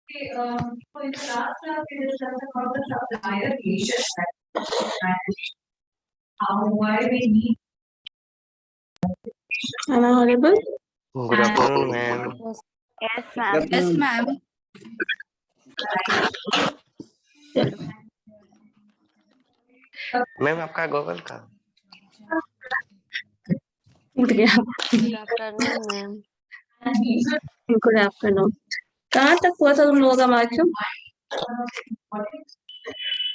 Am I audible? Good afternoon, ma'am. Yes, ma'am. Yes, ma'am. Ma'am आपका Google का उठ गया। Good afternoon, ma'am. Good afternoon. कहाँ तक हुआ था तुम लोगों का मार्क्स?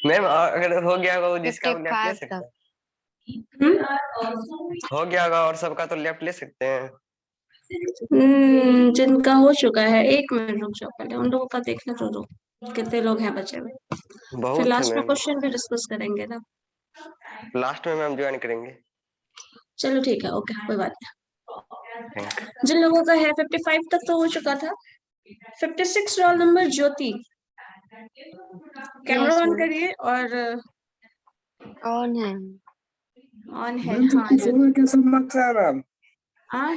मैम अगर हो गया होगा वो जिसका आप लेफ्ट ले 55 सकते तक। हैं, हो गया होगा और सबका तो लेफ्ट ले सकते हैं। जिनका हो चुका है, 1 मिनट रुक जाओ, पहले उन लोगों का देखने तो दो कितने लोग हैं बचे हुए, फिर बहुत है लास्ट में मैम, क्वेश्चन भी डिस्कस करेंगे ना। लास्ट में मैम ज्वाइन करेंगे। चलो ठीक है, ओके, कोई बात नहीं। Thank you. जिन लोगों का है 55 तक तो हो चुका था। 56 roll number Jyoti, camera Yes, on ma'am. करिए और On है। ऑन है। मैम हाँ 54 का कैसा मार्क्स आया मैम? हाँ,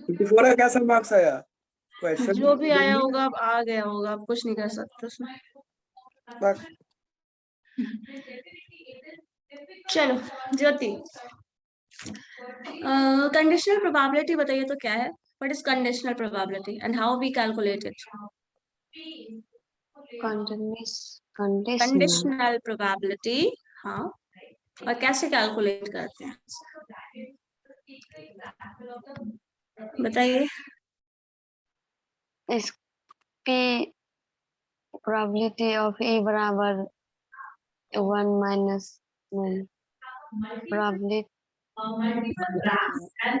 54 का कैसा मार्क्स आया? क्वेश्चन जो भी आया होगा अब आ गया होगा, अब कुछ नहीं कर सकते उसमें। चलो ज्योति, कंडीशनल प्रोबेबिलिटी बताइए तो क्या है? What is conditional probability and how we calculate it? Conditional. Conditional probability, हाँ, और कैसे कैलकुलेट करते हैं बताइए। इसकी probability of A बराबर 1 minus 1 probability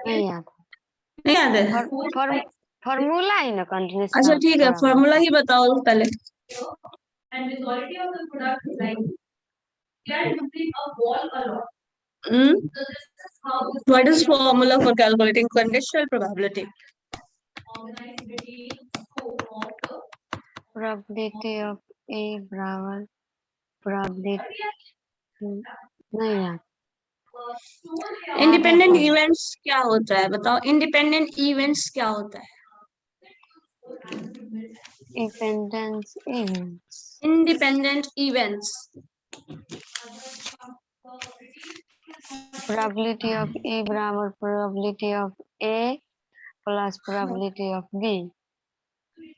नहीं याद। नहीं याद है? फॉर्मूला ही ना अच्छा कंडीशनल ठीक है, फॉर्मूला ही बताओ पहले। What is formula for calculating conditional probability? probability of A बराबर probability नहीं याद। इंडिपेंडेंट इवेंट्स क्या होता है बताओ? इंडिपेंडेंट इवेंट्स क्या होता है? Independence events. Independent events, Probability of A बराबर probability of A plus probability of B.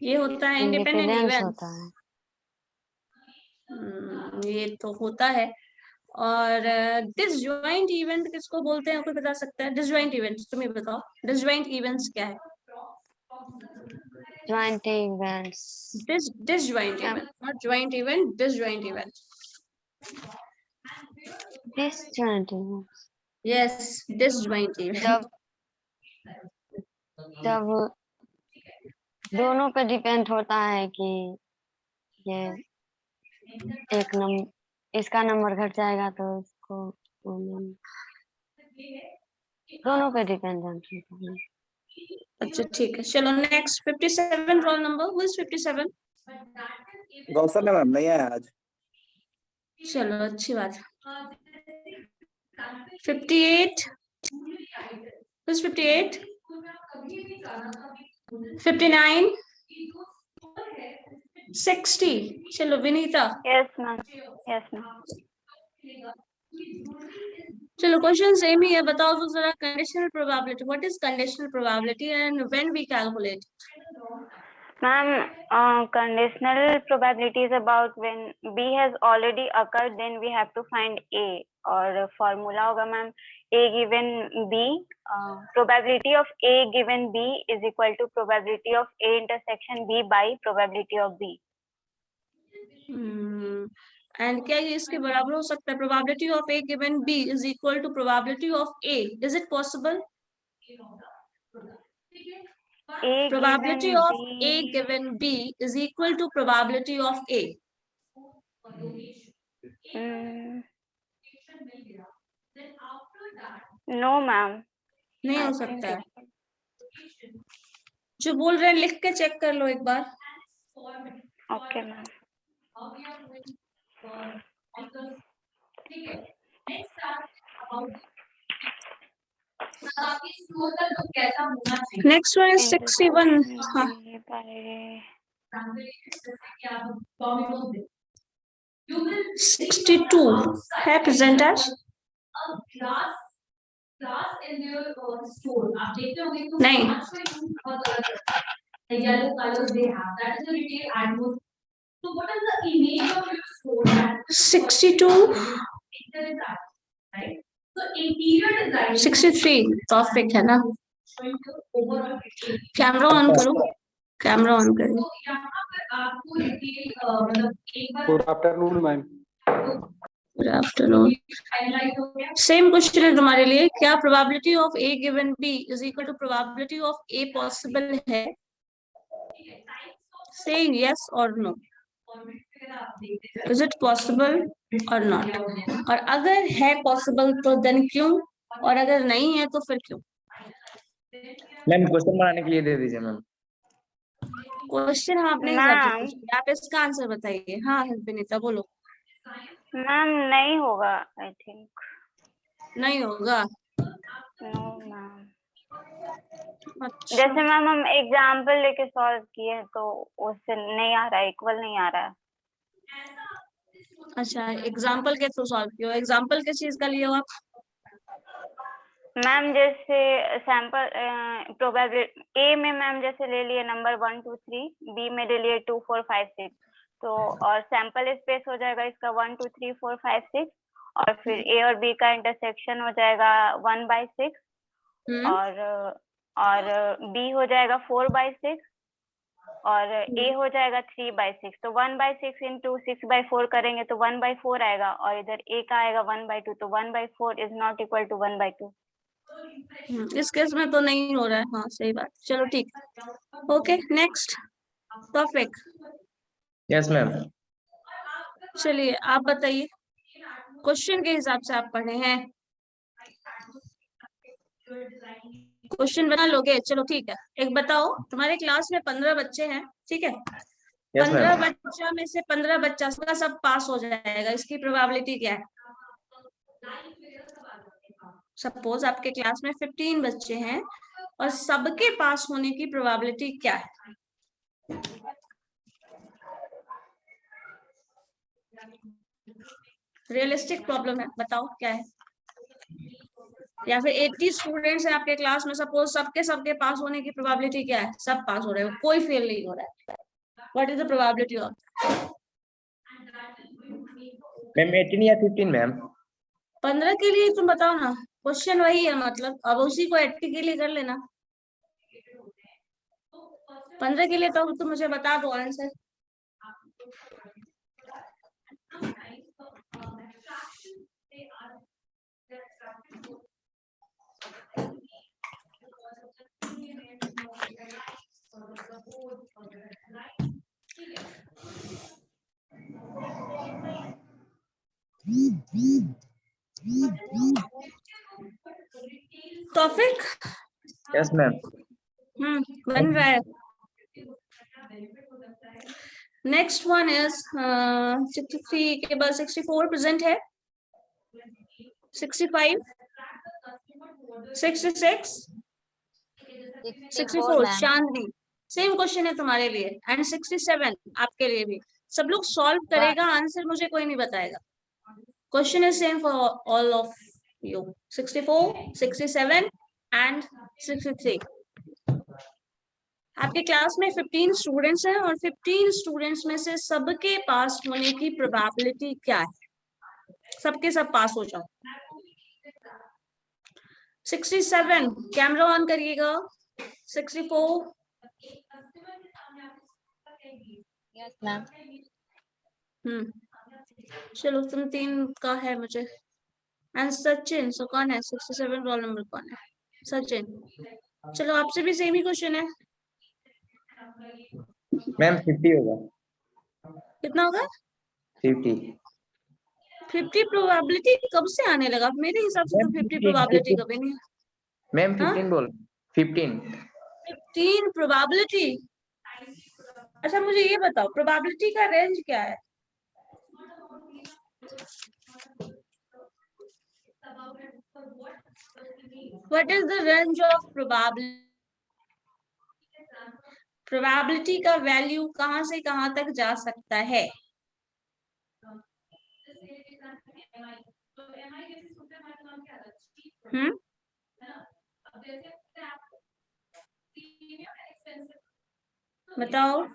ये होता है इंडिपेंडेंट Independence इवेंट्स। होता है। ये तो होता है। और डिसजॉइंट इवेंट किसको बोलते हैं, कोई बता सकता है? डिसजॉइंट इवेंट तुम ही बताओ, डिसजॉइंट इवेंट्स क्या है? Joint events. Disjoint event, not joint event, disjoint event. Disjoint events. Yes, disjoint event. जब दोनों पे डिपेंड होता है कि ये एक नंबर इसका नंबर घट जाएगा तो इसको दोनों पे डिपेंडेंट होता है। अच्छा ठीक है, चलो next 57 roll number. Who is 57? Gausar ma'am नहीं आया आज। चलो अच्छी बात है। 58, हु इज 58? 59, 60। चलो Vinita. Yes, ma'am. Yes, ma'am. चलो क्वेश्चन सेम ही है, बताओ तो जरा conditional probability, what is conditional probability and when we calculate? Ma'am, conditional probability is about when B has already occurred, then we have to find A. और formula होगा ma'am, A given B, probability of A given B is equal to probability of A intersection B by probability of B. And क्या ये इसके बराबर हो सकता है? Probability of A given B is equal to probability of A, is it possible? Probability of A given B is equal to probability of A. No, ma'am. नहीं हो सकता है। जो बोल रहे हैं लिख के चेक कर लो एक बार। Okay, ma'am. Next one is 61. हाँ, 62 है प्रेजेंट आज? नहीं, 62 63 टॉपिक है ना? कैमरा ऑन करो, कैमरा ऑन करो। Good afternoon ma'am. Good afternoon. Same question है तुम्हारे लिए, क्या probability of A given B is equal to probability of A possible है? से यस और नो, इज इट पॉसिबल और नॉट, और अगर है पॉसिबल तो देन क्यों, और अगर नहीं है तो फिर क्यों? मैम क्वेश्चन बनाने के लिए दे दीजिए मैम। क्वेश्चन हाँ अपने हिसाब से पूछिए, आप इसका आंसर बताइए। हाँ विनीता बोलो। मैम नहीं होगा, आई थिंक। नहीं होगा? No ma'am. अच्छा, जैसे मैम हम एग्जाम्पल लेके सॉल्व किए हैं तो उससे नहीं आ रहा है, इक्वल नहीं आ रहा है। अच्छा एग्जाम्पल के थ्रू सॉल्व किया? एग्जाम्पल किस चीज का लिए हो आप? मैम जैसे सैंपल प्रोबेबिलिटी ए में मैम जैसे ले लिए नंबर 1 2 3, बी में ले लिए 2 4 5 6, तो और सैंपल स्पेस हो जाएगा इसका 1 2 3 4 5 6, और फिर ए और बी का इंटरसेक्शन हो जाएगा 1/6, और बी हो जाएगा 4/6, और ए हो जाएगा 3/6। तो 1/6 इंटू 6/4 करेंगे तो 1/4 आएगा, और इधर ए का आएगा 1/2, तो 1/4 इज नॉट इक्वल टू 1/2। इस केस में तो नहीं हो रहा है। हाँ सही बात, चलो ठीक। Okay next topic. Yes ma'am. चलिए आप बताइए, क्वेश्चन के हिसाब से आप पढ़े हैं, क्वेश्चन बना लोगे? चलो ठीक है। एक बताओ, तुम्हारे क्लास में 15 बच्चे हैं, ठीक है? Yes 15 ma'am. बच्चा में से 15 बच्चा सब पास हो जाएगा, इसकी प्रोबेबिलिटी क्या है? सपोज आपके क्लास में 15 बच्चे हैं और सबके पास होने की प्रोबेबिलिटी क्या है? रियलिस्टिक प्रॉब्लम है, बताओ क्या है? या फिर 80 स्टूडेंट्स हैं आपके क्लास में, सपोज सबके पास होने की प्रोबेबिलिटी क्या है? सब पास हो रहे हो, कोई फेल नहीं हो रहा है। What is the probability of? Ma'am 18 या 15 मैम। 15 के लिए तुम बताओ ना, क्वेश्चन वही है, मतलब अब उसी को 80 के लिए कर लेना। 15 के लिए तो तुम मुझे बता दो आंसर। Topic yes ma'am. बन रहा है। नेक्स्ट वन इज 63 के बाद 64 प्रेजेंट है, 65 66 64 चांदनी। सेम क्वेश्चन है तुम्हारे लिए, एंड 67 आपके लिए भी। सब लोग सॉल्व करेगा, आंसर मुझे कोई नहीं बताएगा। Question is same for all of you, 64 67 and 63। आपके क्लास में 15 स्टूडेंट्स हैं और 15 स्टूडेंट्स में से सबके पास होने की प्रोबेबिलिटी क्या है? सबके सब पास हो जाओ। 67 कैमरा ऑन करिएगा। 64 यस मैम। चलो तुम 3 का है मुझे। एंड सचिन, सो कौन है 67 रोल नंबर कौन है? सचिन। चलो आपसे भी सेम ही क्वेश्चन है। मैम 50 होगा। कितना होगा? 50। 50 प्रोबेबिलिटी कब से आने लगा? मेरे हिसाब से तो 50 प्रोबेबिलिटी कभी नहीं। मैम 15 बोल 15 प्रोबेबिलिटी। अच्छा मुझे ये बताओ, प्रोबेबिलिटी का रेंज क्या है? What is the range of probability? Probability का वैल्यू कहाँ से कहाँ तक जा सकता है? हम्म, बताओ।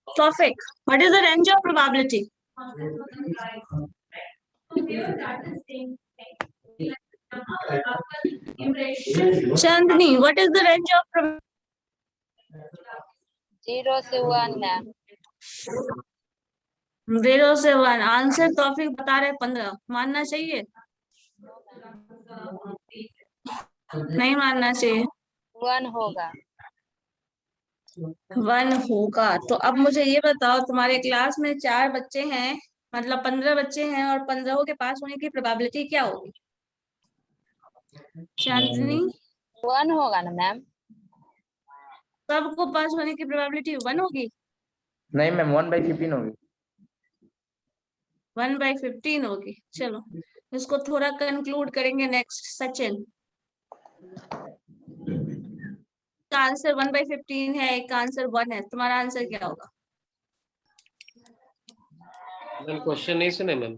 Tawfiq, what is the range of probability? Chandni, what is the range of probability? 0 से 1 मैम। 0 से 1। आंसर तौफीक बता रहे 15। मानना चाहिए? नहीं मानना चाहिए। 1 होगा। 1 होगा। तो अब मुझे ये बताओ, तुम्हारे क्लास में 4 बच्चे हैं, मतलब 15 बच्चे हैं, और 15 के पास होने की प्रोबेबिलिटी क्या होगी? चांदनी, 1 होगा ना मैम। सबको पास होने की प्रोबेबिलिटी 1 होगी? नहीं मैम, 1/15 होगी। 1/15 होगी। चलो इसको थोड़ा कंक्लूड करेंगे। नेक्स्ट सचिन, का आंसर 1/15 है, एक का आंसर 1 है, तुम्हारा आंसर क्या होगा? मैम क्वेश्चन नहीं सुने मैम।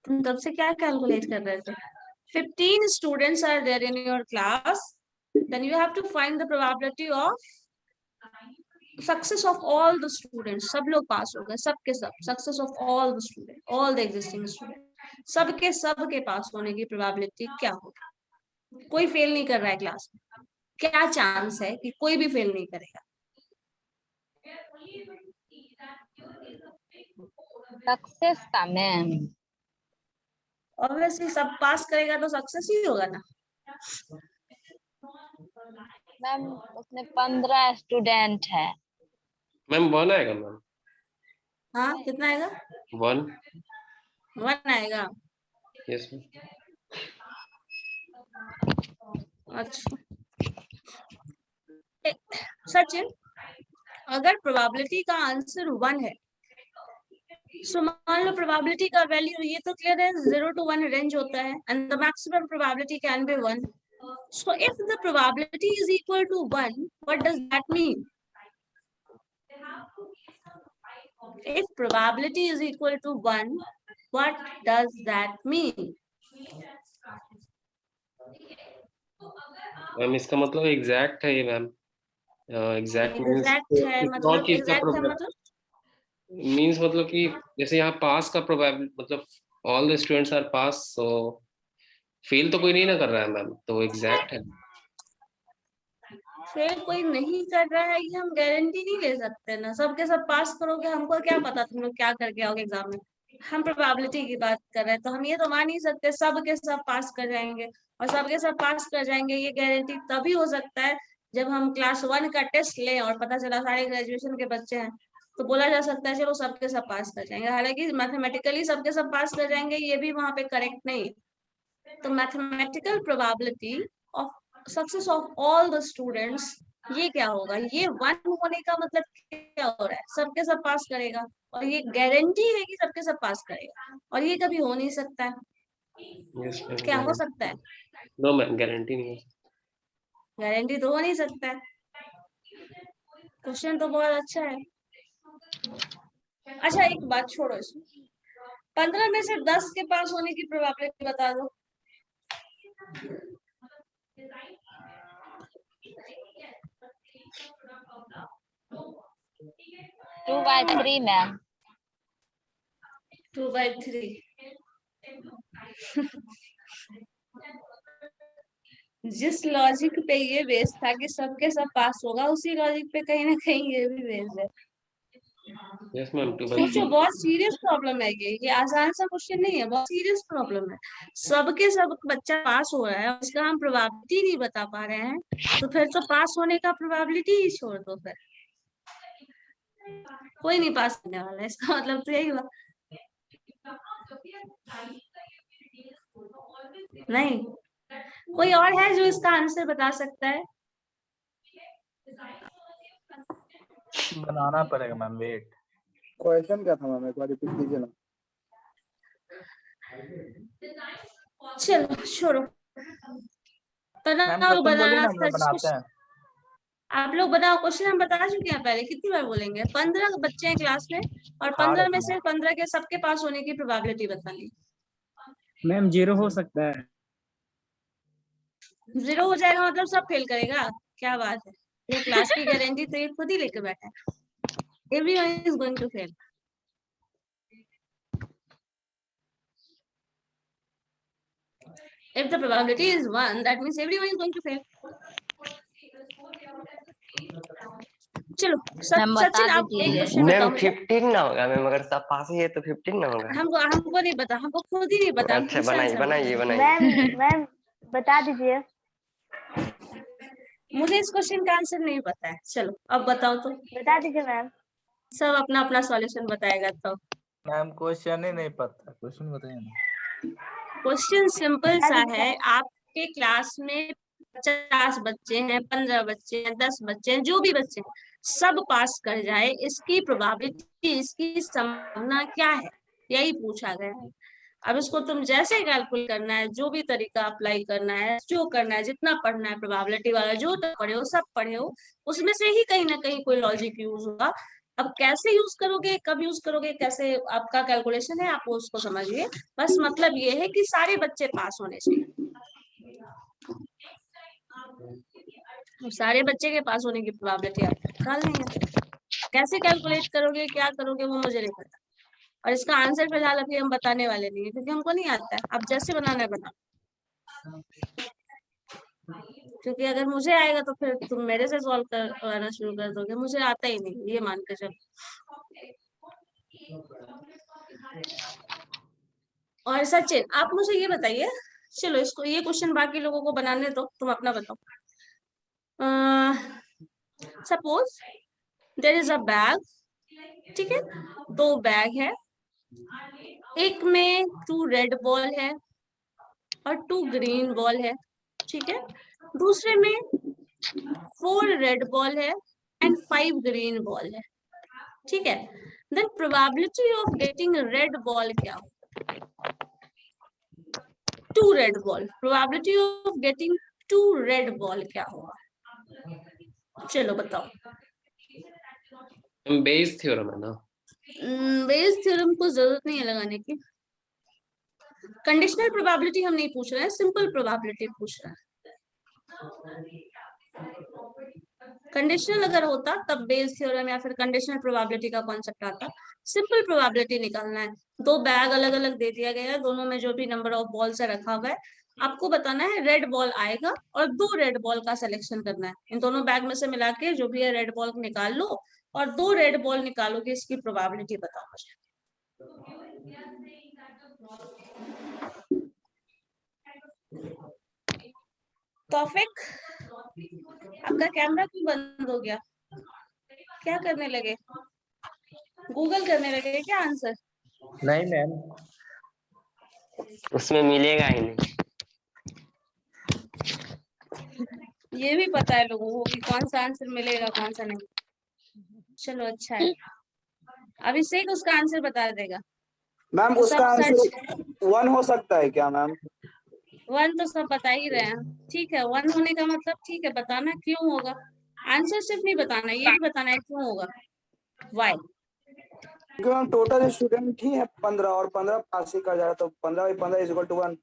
तुम तब से क्या कैलकुलेट कर रहे थे? 15 students are there in your class, then you have to find the probability of success of all the students. सब लोग पास हो गए, सबके सब, success of all the student, all the existing student, सबके सब के पास होने की प्रोबेबिलिटी क्या होगी? कोई फेल नहीं कर रहा है क्लास में, क्या चांस है कि कोई भी फेल नहीं करेगा? सक्सेस का मैम। ऑब्वियसली सब पास करेगा तो सक्सेस ही होगा ना। मैम उसमें 15 स्टूडेंट है। मैम 1 आएगा मैम। हाँ, कितना आएगा? 1। 1 आएगा। Yes ma'am. अच्छा सचिन, अगर प्रोबेबिलिटी का आंसर 1 है, सो मान लो प्रोबेबिलिटी का वैल्यू, ये तो क्लियर है 0 to 1 रेंज होता है, and the maximum probability can be 1. So if the probability is equal to 1, what does that mean? If probability is equal to 1, what does that mean? Ma'am इसका मतलब exact है ये ma'am. Exact means Exact है और मतलब, चीज का exact है मतलब? मींस मतलब कि जैसे यहाँ पास का प्रोबेबिलिटी मतलब all the students are pass, so fail तो कोई नहीं ना कर रहा है मैम, तो एग्जैक्ट है। फेल कोई नहीं कर रहा है, ये हम गारंटी नहीं ले सकते ना। सबके सब पास करोगे, हमको क्या पता तुम लोग क्या करके आओगे एग्जाम में। हम प्रोबेबिलिटी की बात कर रहे हैं, तो हम ये तो मान नहीं सकते सब के सब पास कर जाएंगे। और सबके सब पास कर जाएंगे ये गारंटी तभी हो सकता है जब हम क्लास 1 का टेस्ट लें और पता चला सारे ग्रेजुएशन के बच्चे हैं, तो बोला जा सकता है चलो सबके सब पास कर जाएंगे। हालांकि मैथमेटिकली सबके सब पास कर जाएंगे ये भी वहां पे करेक्ट नहीं है। तो mathematical probability of success of all the students, ये क्या होगा? ये 1 होने का मतलब क्या हो रहा है? सबके सब पास करेगा, और ये गारंटी है कि सबके सब पास करेगा, और ये कभी हो नहीं सकता है। Yes ma'am. क्या हो सकता है? नो मैम, गारंटी नहीं है। गारंटी तो हो नहीं सकता है। क्वेश्चन तो बहुत अच्छा है। अच्छा एक बात छोड़ो, इसमें 15 में से 10 के पास होने की प्रोबेबिलिटी बता दो। 2/3 मैम। 2/3। जिस लॉजिक पे ये बेस था कि सबके सब पास होगा, उसी लॉजिक पे कहीं ना कहीं ये भी बेस है। Yes ma'am. सोचो, बहुत सीरियस प्रॉब्लम है ये आसान सा क्वेश्चन नहीं है, बहुत सीरियस प्रॉब्लम है। सबके सब बच्चा पास हो रहा है, उसका हम प्रोबेबिलिटी नहीं बता पा रहे हैं, तो फिर तो पास होने का प्रोबेबिलिटी ही छोड़ दो। फिर कोई नहीं पास करने वाला है, इसका मतलब तो यही हुआ। नहीं, कोई और है जो इसका आंसर बता सकता है? बनाना पड़ेगा मैम, वेट। क्वेश्चन क्या था मैम, एक बार रिपीट कीजिए ना। चलो छोड़ो, बनाओ बनाना आप लोग बताओ। क्वेश्चन हम बता चुके हैं पहले, कितनी बार बोलेंगे? 15 बच्चे हैं क्लास में और 15 में से 15 के सबके पास होने की प्रोबेबिलिटी बतानी। मैम 0 हो सकता है। 0 हो जाएगा मतलब सब फेल करेगा? क्या बात है, ये क्लास की गारंटी तो ये खुद ही लेके बैठा है। Everyone is going to fail. If the probability is 1, that means everyone is going to fail. चलो मैम बता सचिन आप एक दीजिए। क्वेश्चन मैम बताओ मुझे। 15 ना होगा मैम, अगर सब पास ही है तो 15 ना होगा। हमको नहीं पता, हमको खुद ही नहीं पता। हम अच्छा दूसरा बनाइए आंसर बनाइए बताएंगे। बनाइए। मैम बता दीजिए। मुझे इस क्वेश्चन का आंसर नहीं पता है। चलो अब बताओ तो। बता दीजिए मैम। सब अपना अपना सॉल्यूशन बताएगा तो। मैम क्वेश्चन ही नहीं पता, क्वेश्चन बताइए ना। क्वेश्चन सिंपल बता सा दीजिए है। आपके क्लास में 50 बच्चे हैं, 15 बच्चे हैं, 10 बच्चे हैं, जो भी बच्चे हैं सब पास कर जाए, इसकी प्रोबेबिलिटी, इसकी संभावना क्या है, यही पूछा गया है। अब इसको तुम जैसे कैलकुलेट करना है, जो भी तरीका अप्लाई करना है, जो करना है, जितना पढ़ना है प्रोबेबिलिटी वाला, जो पढ़े हो सब पढ़े हो, उसमें से ही कहीं ना कहीं कोई लॉजिक यूज होगा। अब कैसे यूज करोगे, कब यूज करोगे, कैसे आपका कैलकुलेशन है, आप उसको समझिए। बस मतलब ये है कि सारे बच्चे पास होने चाहिए। सारे बच्चे के पास होने की प्रोबेबिलिटी आप निकाल लेंगे। कैसे कैलकुलेट करोगे, क्या करोगे, वो मुझे नहीं पता। और इसका आंसर फिलहाल अभी हम बताने वाले नहीं है, क्योंकि हमको नहीं आता है। आप जैसे बनाना है बनाओ, क्योंकि अगर मुझे आएगा तो फिर तुम मेरे से सॉल्व करना शुरू कर दोगे। मुझे आता ही नहीं, ये मान के चलो। और सचिन आप मुझे ये बताइए, चलो इसको, ये क्वेश्चन बाकी लोगों को बनाने दो, तुम अपना बताओ। Suppose there is a bag, ठीक है, 2 बैग है, एक में 2 रेड बॉल है और 2 ग्रीन बॉल है, ठीक है। दूसरे में 4 रेड बॉल है एंड 5 ग्रीन बॉल है, ठीक है। Then probability of getting red ball क्या हो? 2 red ball, probability of getting 2 red ball क्या होगा? चलो बताओ। बेस थ्योरम है ना। बेस थ्योरम को जरूरत नहीं है लगाने की। कंडीशनल प्रोबेबिलिटी हम नहीं पूछ रहे हैं, सिंपल प्रोबेबिलिटी पूछ रहे हैं। कंडीशनल अगर होता तब बेस थ्योरम या फिर कंडीशनल प्रोबेबिलिटी का कॉन्सेप्ट आता। सिंपल प्रोबेबिलिटी निकालना है। 2 बैग अलग अलग दे दिया गया है, दोनों में जो भी नंबर ऑफ बॉल से रखा हुआ है, आपको बताना है रेड बॉल आएगा और 2 रेड बॉल का सिलेक्शन करना है। इन दोनों बैग में से मिला के जो भी है रेड बॉल निकाल लो और 2 रेड बॉल निकालोगे, इसकी प्रोबेबिलिटी बताओ मुझे। तौफिक आपका कैमरा क्यों बंद हो गया? क्या करने लगे? गूगल करने लगे क्या आंसर? नहीं मैम, उसमें मिलेगा ही नहीं। ये भी पता है लोगों को कि कौन सा आंसर मिलेगा कौन सा नहीं। चलो अच्छा है, अभिषेक उसका आंसर बता देगा। मैम तो उसका सब सर्च, आंसर 1 हो सकता है क्या मैम? 1 तो सब बता ही रहे हैं, ठीक है। 1 होने का मतलब ठीक है, बताना क्यों होगा। आंसर सिर्फ नहीं बताना, ये भी बताना है क्यों होगा, वाई। क्योंकि मैम टोटल स्टूडेंट ही है 15 और 15 पास ही कर जा रहा, तो 15/15 = 1।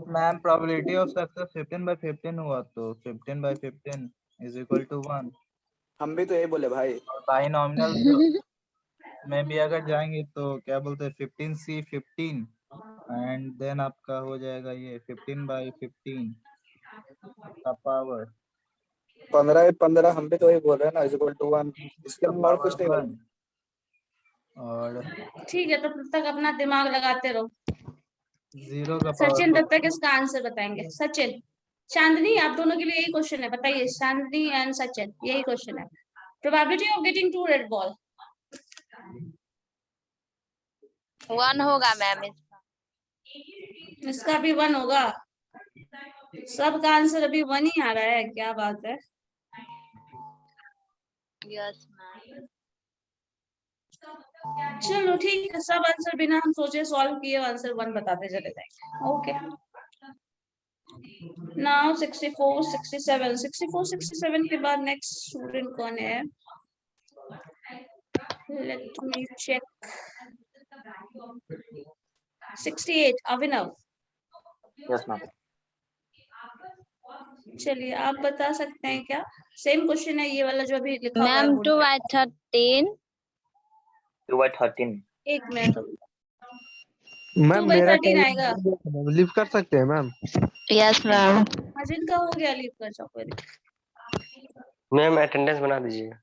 मैम प्रोबेबिलिटी ऑफ सक्सेस 15/15 हुआ, तो 15/15 = 1। हम भी तो यही बोले भाई। और बाइनॉमिनल में भी अगर जाएंगे तो क्या बोलते हैं 15C15 एंड देन आपका हो जाएगा ये 15/15 का पावर 15/15 हम भी तो वही बोल रहे हैं ना, = 1। इसके अलावा और कुछ नहीं बोल 1। और ठीक है, तो तब तक अपना दिमाग लगाते रहो। 0 का सचिन पावर तब तक इसका आंसर बताएंगे। सचिन, चांदनी आप दोनों के लिए यही क्वेश्चन है, बताइए। चांदनी एंड सचिन यही क्वेश्चन है। Probability of getting 2 red ball 1 होगा मैम इसका। इसका भी 1 होगा। सबका आंसर अभी 1 ही आ रहा है, क्या बात है। Yes ma'am. चलो ठीक है, सब आंसर बिना हम सोचे सॉल्व किए आंसर 1 बताते चले जाएंगे। ओके, नाउ 64 67 64 67 के बाद नेक्स्ट स्टूडेंट कौन है? Let me check. 68 Abhinav. Yes ma'am. चलिए आप बता सकते हैं क्या? सेम क्वेश्चन है ये वाला जो अभी लिखा हुआ है मैम बोर्ड 2 पे। by 13 2 by 13। एक मिनट, 2 मैम by मेरा 13 आएगा। लिव कर सकते हैं मैम? Yes ma'am. हाँ, जिनका हो गया लीव कर जाओ, कोई दिक्कत। मैम अटेंडेंस बना दीजिएगा।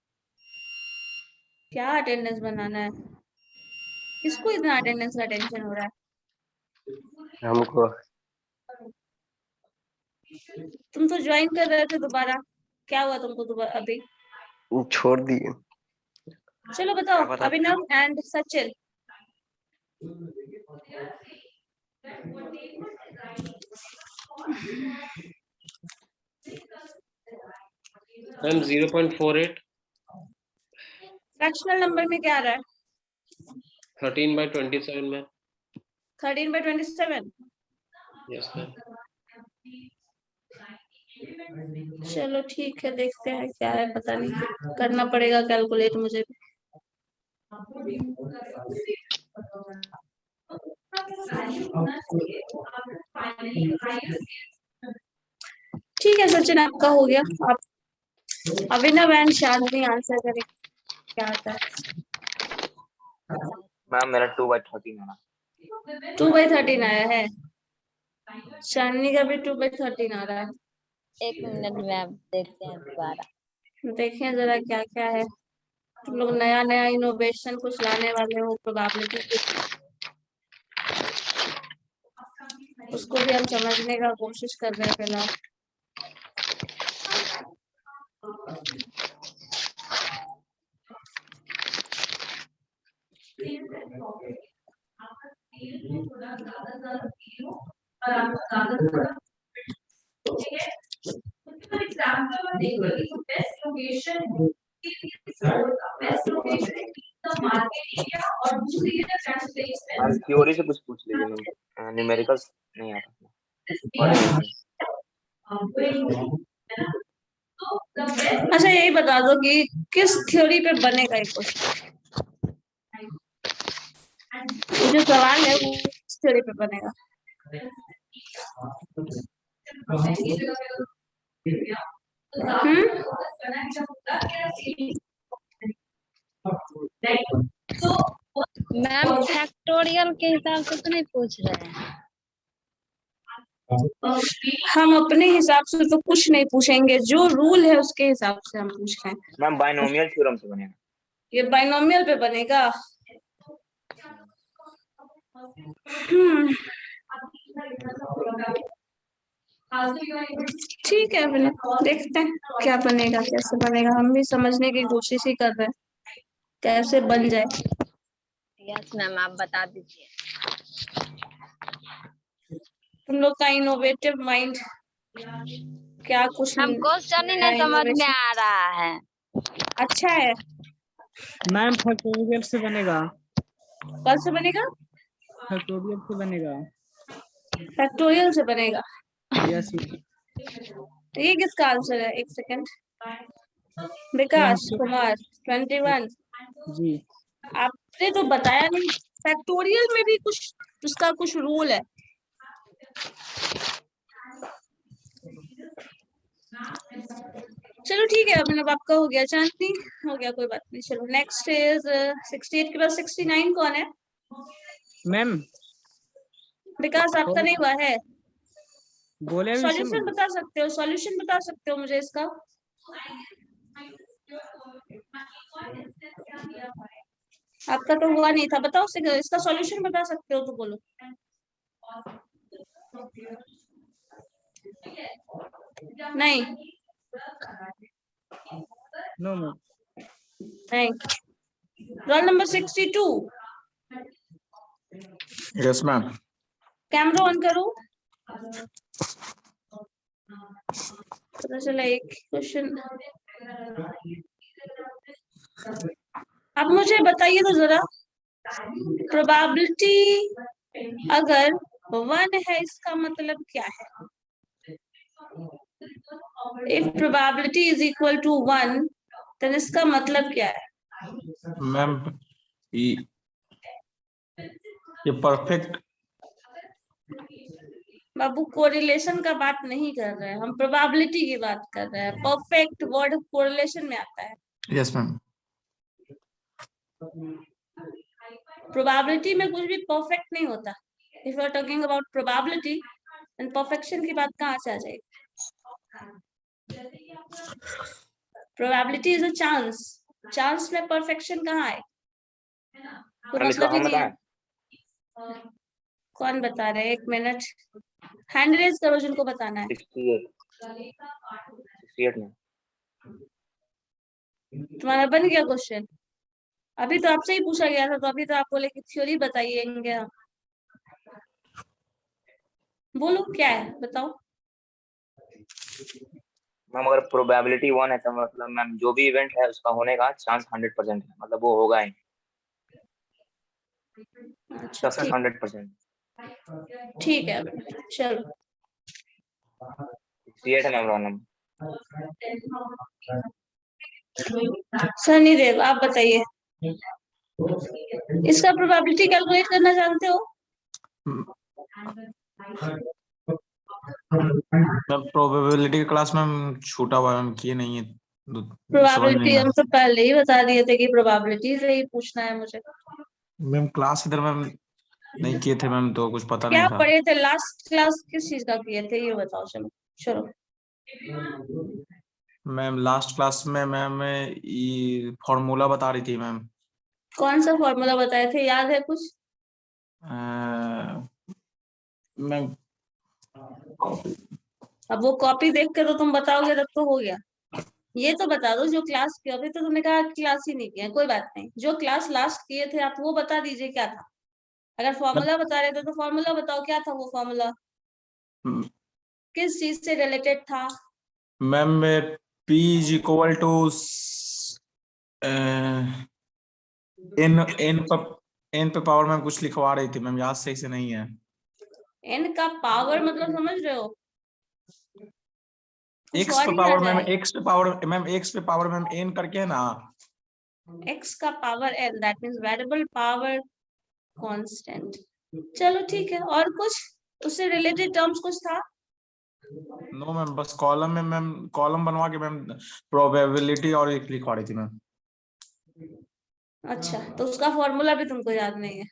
क्या अटेंडेंस बनाना है? किसको इतना अटेंडेंस का टेंशन हो रहा है? हमको। तुम तो ज्वाइन कर रहे थे दोबारा, क्या हुआ तुमको दोबारा अभी? छोड़ दिए। चलो बताओ, क्या पता। Abhinav and Sachin. Ma'am 0.48। Fractional number में क्या आ रहा है? 13 by 27 में। 13 by 27। Yes ma'am. चलो ठीक है, देखते हैं क्या है, पता नहीं, करना पड़ेगा कैलकुलेट मुझे भी। ठीक है सचिन, आपका हो गया। आप अभिनव एंड शालिनी आंसर करें, क्या आता है? मैम मेरा 2 by 13 है ना। 2 by 13 आया है। शालिनी का भी 2 by 13 आ रहा है। एक मिनट मैम, देखते हैं दोबारा। देखें जरा क्या क्या है। तुम लोग नया नया इनोवेशन कुछ लाने वाले हो प्रोबेबिलिटी के, उसको भी हम समझने का कोशिश कर रहे हैं फिलहाल। मैम थ्योरी से कुछ पूछ लीजिए, न्यूमेरिकल्स नहीं आता। अच्छा यही बता दो कि किस थ्योरी पे बनेगा ये क्वेश्चन? जो सवाल है वो किस थ्योरी पे बनेगा? मैम फैक्टोरियल के हिसाब से तो नहीं पूछ रहे हैं? हम अपने हिसाब से तो कुछ नहीं पूछेंगे, जो रूल है उसके हिसाब से हम पूछ रहे हैं। मैम बाइनोमियल थ्योरम से बनेगा। ये बाइनोमियल पे बनेगा। ठीक है, अभी देखते हैं क्या बनेगा, कैसे बनेगा। हम भी समझने की कोशिश ही कर रहे हैं कैसे बन जाए। यस मैम, आप बता दीजिए। तुम लोग का इनोवेटिव माइंड क्या कुछ हमको क्वेश्चन ही नहीं समझ में आ रहा है। अच्छा है। मैम फैक्टोरियल से बनेगा। कौन से बनेगा? फैक्टोरियल से बनेगा। फैक्टोरियल से बनेगा। यस ये किसका आंसर है? एक सेकंड। विकास कुमार 21 जी। आपने तो बताया नहीं, फैक्टोरियल में भी कुछ उसका कुछ रूल है। चलो ठीक है, अभिनव आपका हो गया, चांदनी हो गया, कोई बात नहीं। चलो नेक्स्ट इज 68 के बाद 69 कौन है? मैम विकास आपका नहीं हुआ है? बोले अभी सॉल्यूशन बता सकते हो? सॉल्यूशन बता सकते हो मुझे इसका? आपका तो हुआ नहीं था, बताओ इसका सॉल्यूशन बता सकते हो तो बोलो। नहीं नो मैम। नहीं। Roll number 62। Yes ma'am. Camera on करो। पता चला एक क्वेश्चन। अब मुझे बताइए तो जरा, प्रोबेबिलिटी अगर 1 है इसका मतलब क्या है? If probability is equal to 1 तो इसका मतलब क्या है? मैम ये परफेक्ट बाबू कोरिलेशन का बात नहीं कर रहे हैं, हम प्रोबेबिलिटी की बात कर रहे हैं। परफेक्ट वर्ड कोरिलेशन में आता है। Yes ma'am. प्रोबेबिलिटी में कुछ भी परफेक्ट नहीं होता। If you are talking about probability and perfection की बात कहाँ से आ जाएगी? Probability is a chance, chance में परफेक्शन कहाँ है? कोई मैम इसका मतलब ही फॉर्म नहीं है। बताएं। कौन बता रहे हैं? 1 मिनट, हैंड रेज करो जिनको बताना है। 68 में तुम्हारा बन गया क्वेश्चन? अभी तो आपसे ही पूछा गया था, तो अभी तो आप बोले कि थ्योरी बताइएंगे। बोलो क्या है, बताओ। मैम अगर प्रोबेबिलिटी 1 है तो मतलब मैम जो भी इवेंट है उसका होने का चांस 100% है, मतलब वो होगा ही। अच्छा सक्सेस 100%। ठीक है, चलो। 68 है मैम रोल नंबर। सनीदेव आप बताइए, इसका प्रोबेबिलिटी कैलकुलेट करना जानते हो? मैम प्रोबेबिलिटी की क्लास मैम छूटा हुआ मैम, किए नहीं है। प्रोबेबिलिटी हम तो पहले ही बता दिए थे कि प्रोबेबिलिटी से ही पूछना है मुझे। मैम क्लास इधर मैम नहीं किए थे मैम, तो कुछ पता क्या नहीं था। पढ़े थे लास्ट क्लास? किस चीज का किए थे ये बताओ। चलो चलो। मैम लास्ट क्लास में मैम ये फॉर्मूला बता रही थी मैम। कौन सा फॉर्मूला बताए थे, याद है कुछ? मैम अब वो कॉपी देख के तो तुम बताओगे तब तो हो गया। ये तो बता दो जो क्लास किया। अभी तो तुमने कहा क्लास ही नहीं किया, कोई बात नहीं। जो क्लास लास्ट किए थे आप वो बता दीजिए क्या था। अगर फॉर्मूला बता रहे थे तो फॉर्मूला बताओ, क्या था वो फॉर्मूला? किस चीज से रिलेटेड था? Ma'am P is equal to n पे पावर मैम कुछ लिखवा रही थी मैम, याद सही से नहीं है। एन का पावर मतलब समझ रहे हो? एक्स पे पावर मैम, एक्स पे पावर मैम, एक्स पे पावर मैम एन करके है ना। एक्स का power n, that means variable power constant. चलो ठीक है, और कुछ उससे रिलेटेड टर्म्स कुछ था? नो मैम, बस कॉलम में मैम कॉलम बनवा के मैम प्रोबेबिलिटी और एक लिखवा रही थी मैम। अच्छा, तो उसका फॉर्मूला भी तुमको याद नहीं है?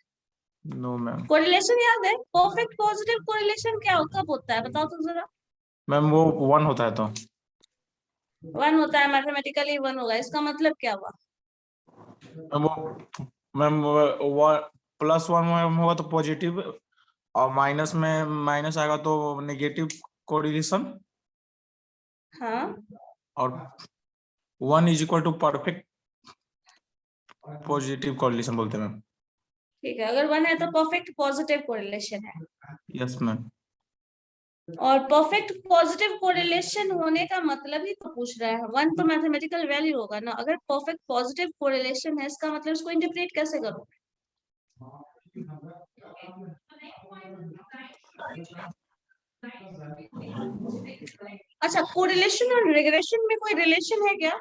No ma'am. कोरिलेशन याद है? परफेक्ट पॉजिटिव कोरिलेशन क्या कब होता है बताओ तो जरा। मैम वो 1 होता है तो 1 होता है, मैथमेटिकली 1 होगा। इसका मतलब क्या हुआ? मैम वो +1 में होगा तो पॉजिटिव, और माइनस में माइनस आएगा तो नेगेटिव कोरिलेशन, हाँ, और 1 is equal to perfect positive correlation बोलते हैं मैम। ठीक है, अगर 1 है तो परफेक्ट पॉजिटिव कोरिलेशन है। Yes ma'am. और परफेक्ट पॉजिटिव कोरिलेशन होने का मतलब ही तो पूछ रहा है। 1 तो मैथमेटिकल वैल्यू होगा ना। अगर परफेक्ट पॉजिटिव कोरिलेशन है इसका मतलब इसको इंटरप्रेट कैसे करो? अच्छा, कोरिलेशन और रिग्रेशन में कोई रिलेशन है क्या?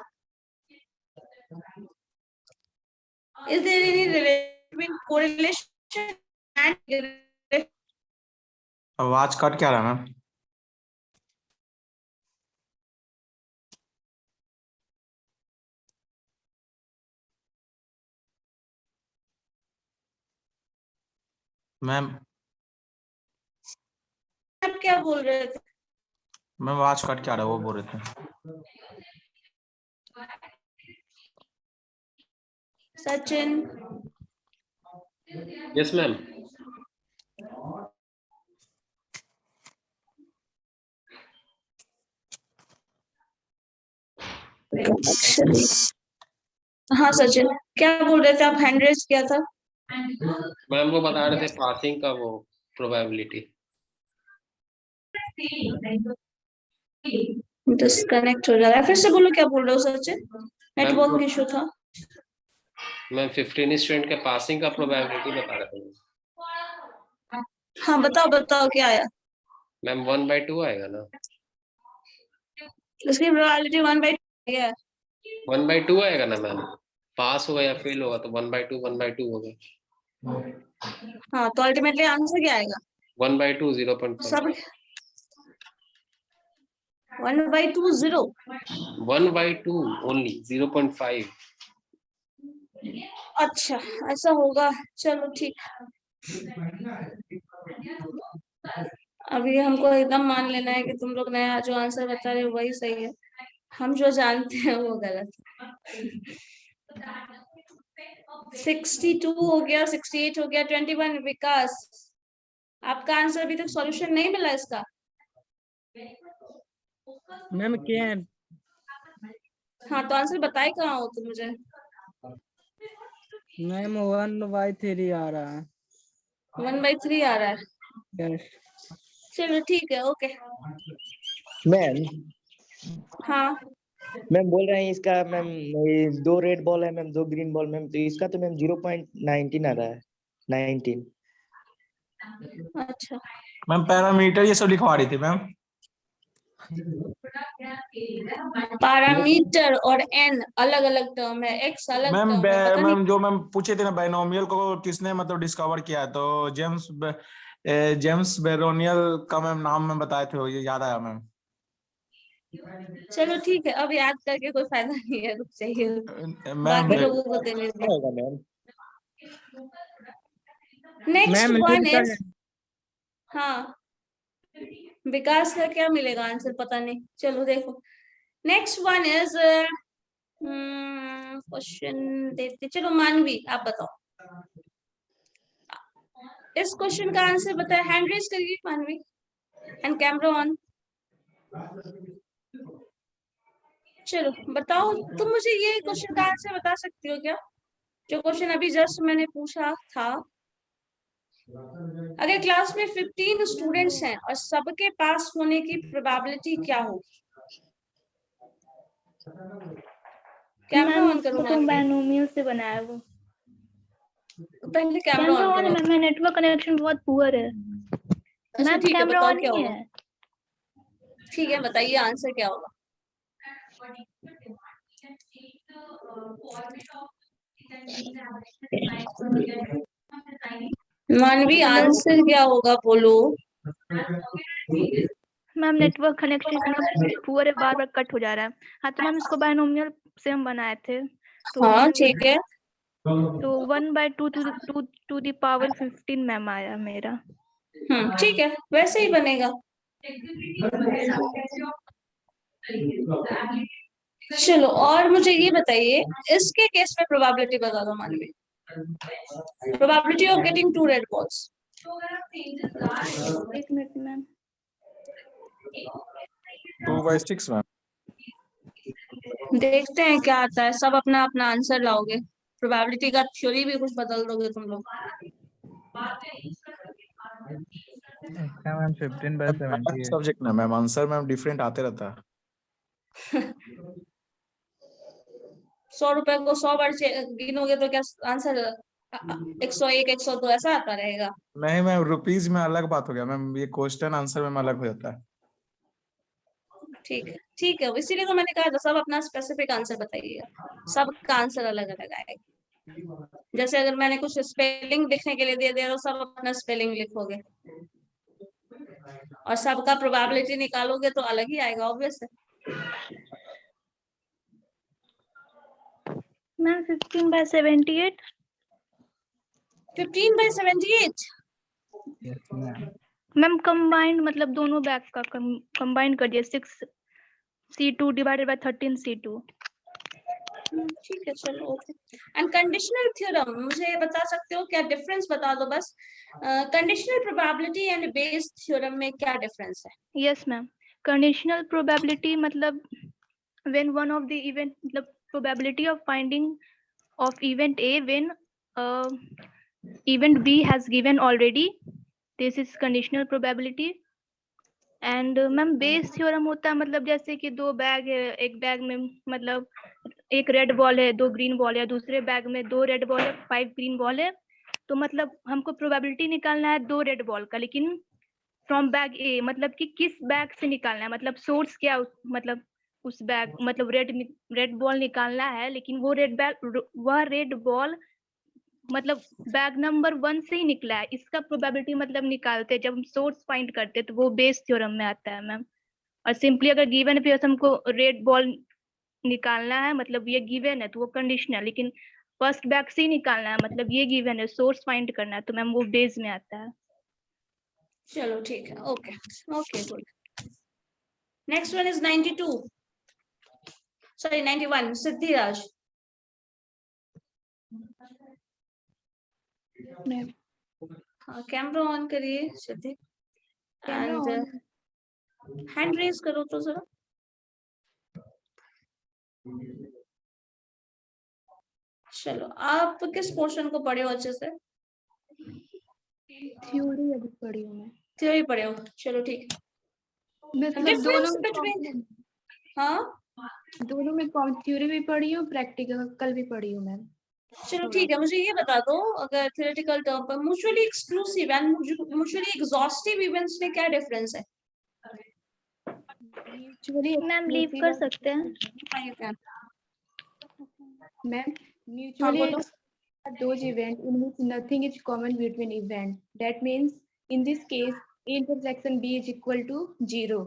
Is there any relation between correlation and regression? आवाज कट क्या रहा है मैम? मैम आप क्या बोल रहे थे? मैम आवाज कट क्या रहा है, वो बोल रहे थे। सचिन। Yes ma'am. हाँ सचिन, क्या बोल रहे थे आप? हैंड रेज किया था। मैम वो बता रहे थे पासिंग का वो प्रोबेबिलिटी। डिस्कनेक्ट हो जा रहा है, फिर से बोलो क्या बोल रहे हो सचिन? नेटवर्क इशू था। मैम 15 स्टूडेंट के पासिंग का प्रोबेबिलिटी बता रहा हूँ हाँ बताओ बताओ क्या आया। मैम 1/2 आएगा ना। इसकी प्रोबेबिलिटी 1/2 है। 1/2 आएगा ना मैम, पास होगा या फेल होगा तो 1/2 1/2 होगा। हाँ तो अल्टीमेटली आंसर क्या आएगा? 1/2 0.5। सब 1/2 0। 1/2 ओनली 0.5। अच्छा ऐसा होगा, चलो ठीक। अभी हमको एकदम मान लेना है कि तुम लोग नया जो आंसर बता रहे हो वही सही है, हम जो जानते हैं वो गलत है। 62 हो गया, 68 हो गया, 21। विकास आपका आंसर अभी तक सॉल्यूशन नहीं मिला इसका? मैम क्या है? हाँ तो आंसर बताए कहाँ हो तुम मुझे? मैम 1/3 आ रहा है। 1/3 आ रहा है। यस चलो ठीक है, ओके। मैम हाँ मैम बोल रहे हैं इसका मैम, ये 2 रेड बॉल है मैम, 2 ग्रीन बॉल मैम, तो इसका तो मैम 0.19 आ रहा है, 19। अच्छा। मैम पैरामीटर ये सब लिखवा रही थी मैम। पैरामीटर और एन अलग अलग टर्म है, एक्स अलग मैम टर्म है, पता नहीं। मैम जो मैम पूछे थे ना बाइनोमियल को किसने मतलब डिस्कवर किया, तो जेम्स बेरोनियल का मैम नाम में बताए थे, ये याद आया मैम। चलो ठीक है, अब याद करके कोई फायदा नहीं है, रुक जाइए, मैम बाकी लोगों को देने दो। होगा मैम। नेक्स्ट मैम वन लिखता इज, है। हाँ विकास का क्या मिलेगा आंसर पता नहीं, चलो देखो। नेक्स्ट वन इज क्वेश्चन देखते, चलो मानवी आप बताओ इस क्वेश्चन का आंसर बताए। हैंड रेज करिए मानवी एंड कैमरा ऑन। चलो बताओ, तुम मुझे ये क्वेश्चन का आंसर बता सकती हो क्या, जो क्वेश्चन अभी जस्ट मैंने पूछा था? अगर क्लास में 15 स्टूडेंट्स हैं और सबके पास होने की प्रोबेबिलिटी क्या होगी? कैमरा ऑन करो तो मानवी, बायनोमियल से बनाया है वो। पहले कैमरा कैमरा ऑन ऑन करो। है मैम, नेटवर्क कनेक्शन बहुत पुअर है अच्छा मैम, ठीक है, कैमरा बताओ ऑन क्या ही होगा। है। ठीक है बताइए आंसर क्या होगा। मानवी आंसर क्या होगा बोलो। मैम नेटवर्क कनेक्शन इतना पुअर है, बार बार कट हो जा रहा है। हाँ तो मैम इसको बायनोमियल से हम बनाए थे, तो हाँ ठीक है, तो 1/2 टू द पावर 15 मैम आया मेरा। ठीक है वैसे ही बनेगा। चलो और मुझे ये बताइए, इसके केस में प्रोबेबिलिटी बता दो मानवी। Probability of getting 2 red balls. एक मिनट मैम। 2/6 मैम। देखते हैं क्या आता है, सब अपना अपना आंसर लाओगे, प्रोबेबिलिटी का थ्योरी भी कुछ बदल दोगे तुम लोग। अच्छा मैम 15/70 सब्जेक्ट ना मैम, आंसर मैम डिफरेंट आते रहता है। 100 रुपए को 100 बार गिनोगे तो क्या आंसर 101 102 ऐसा आता रहेगा? नहीं मैम, रुपीज में अलग बात हो गया मैम, ये क्वेश्चन आंसर में अलग हो जाता है। ठीक है, इसीलिए तो मैंने कहा था सब अपना स्पेसिफिक आंसर बताइएगा, सबका आंसर अलग अलग आएगा। जैसे अगर मैंने कुछ स्पेलिंग लिखने के लिए दे दिया तो सब अपना स्पेलिंग लिखोगे, और सबका प्रोबेबिलिटी निकालोगे तो अलग ही आएगा, ऑब्वियस है। मैम 15/78। 15/78 मैम कंबाइंड मतलब दोनों बैग का कंबाइन कर दिया, 6C2 डिवाइडेड बाय 13C2। ठीक है चलो ओके। एंड कंडीशनल थ्योरम मुझे बता सकते हो क्या डिफरेंस, बता दो बस। Conditional probability and Bayes theorem में क्या डिफरेंस है? यस मैम, कंडीशनल प्रोबेबिलिटी मतलब when one of the event, मतलब probability of finding of event A when event B has given already, this is conditional probability। And ma'am Bayes theorem होता है मतलब जैसे कि 2 बैग है, एक बैग में मतलब एक रेड बॉल है, 2 ग्रीन बॉल है, दूसरे बैग में 2 रेड बॉल है, 5 ग्रीन बॉल है, तो मतलब हमको प्रोबेबिलिटी निकालना है 2 रेड बॉल का, लेकिन फ्रॉम बैग ए, मतलब कि किस बैग से निकालना है, मतलब सोर्स क्या मतलब उस बैग, मतलब रेड बॉल निकालना है, लेकिन वो रेड बॉल मतलब बैग नंबर 1 से ही निकला है, इसका प्रोबेबिलिटी मतलब निकालते हैं जब हम सोर्स फाइंड करते हैं, तो वो बेस थ्योरम में आता है मैम। और सिंपली अगर गिवन पे हमको रेड बॉल निकालना है, मतलब ये गिवन है तो वो कंडीशनल, लेकिन फर्स्ट बैग से ही निकालना है, मतलब ये गिवन है, सोर्स फाइंड करना है, तो मैम वो बेस में आता है। चलो ठीक है, okay okay good. Next one is 92, sorry 91, Siddhiraj. हाँ कैमरा ऑन करिए सिद्धि, एंड हैंड रेज करो तो जरा। चलो आप किस पोर्शन को पढ़े हो अच्छे से? थ्योरी अभी पढ़ी हूँ मैं। थ्योरी पढ़े हो, चलो ठीक है। मतलब दोनों बिटवीन, हाँ दोनों में थ्योरी भी पढ़ी हूँ, प्रैक्टिकल भी पढ़ी हूँ मैम। चलो ठीक है, मुझे ये बता दो अगर थ्योरेटिकल टर्म पर mutually exclusive and mutually exhaustive events में क्या डिफरेंस है? म्यूचुअली मैम लीव कर सकते हैं ma'am. Mutually those events in which nothing is common between event. That means in this case A intersection B is equal to 0.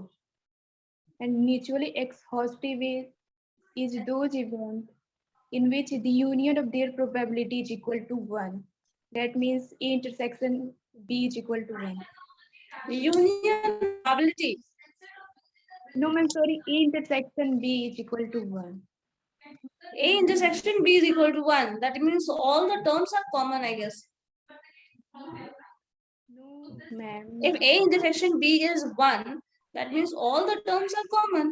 And mutually exhaustive is those events in which the union of their probability is equal to 1. That means A intersection B is equal to 1. Union probability. No, ma'am, sorry. A intersection B is equal to 1. A intersection B is equal to 1. That means all the terms are common, I guess. No, ma'am. If A intersection B is 1, that means all the terms are common.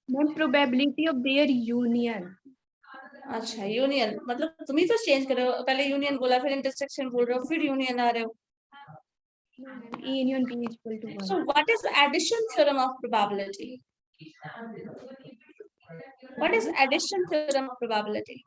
Ma'am, probability of their union. अच्छा union, मतलब तुम ही तो change कर रहे हो, पहले union बोला फिर इंटरसेक्शन बोल रहे हो फिर यूनियन आ रहे हो। No, ma'am. A union B is equal to 1. So what is addition theorem of probability? What is addition theorem of probability?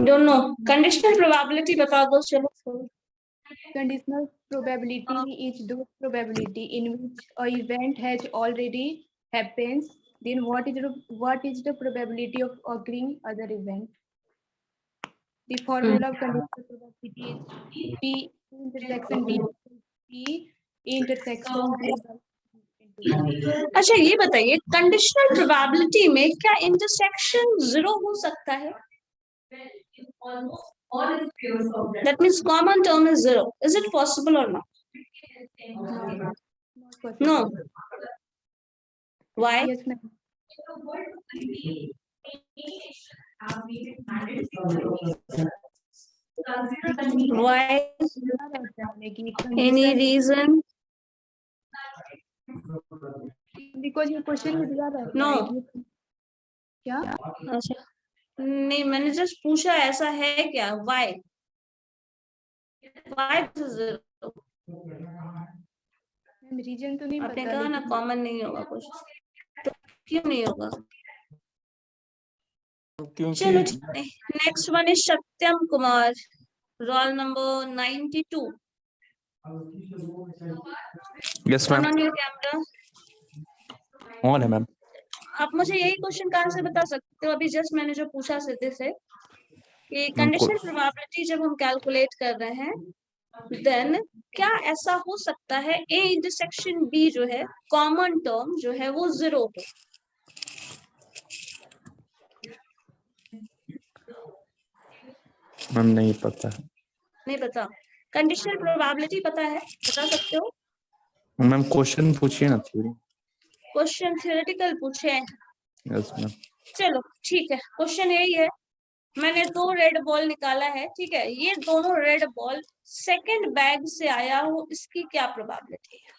Don't know. Conditional probability बता दो चलो। Conditional probability is those probability in which a event has already happened. Then what is the probability of occurring other event? The formula of conditional probability is P intersection B intersection B. अच्छा ये बताइए conditional probability में क्या intersection 0 हो सकता है? That means common term is 0. Is it possible or not? No. Why? Yes, ma'am. Why? Any reason? Because your question is right. No. क्या? अच्छा नहीं, मैंने जस्ट पूछा ऐसा है क्या? Why? Why is 0? रीजन तो नहीं आपने पता, कहा ना कॉमन नहीं होगा कुछ, तो क्यों नहीं होगा? चलो next one is Satyam Kumar, roll number 92। Yes ma'am. On your camera. On है मैम। आप मुझे यही क्वेश्चन का आंसर बता सकते हो? अभी जस्ट मैंने जो पूछा सिद्धि से कि कंडीशनल प्रोबेबिलिटी जब हम कैलकुलेट कर रहे हैं, देन क्या ऐसा हो सकता है ए इंटरसेक्शन बी जो है कॉमन टर्म जो है वो 0 हो? मैम नहीं पता। नहीं पता? कंडीशनल प्रोबेबिलिटी पता है, बता सकते हो? मैम क्वेश्चन पूछिए ना थ्योरी। क्वेश्चन थ्योरेटिकल पूछे हैं? Yes ma'am. चलो ठीक है, क्वेश्चन यही है, मैंने 2 रेड बॉल निकाला है, ठीक है, ये दोनों रेड बॉल सेकंड बैग से आया हो, इसकी क्या प्रोबेबिलिटी है?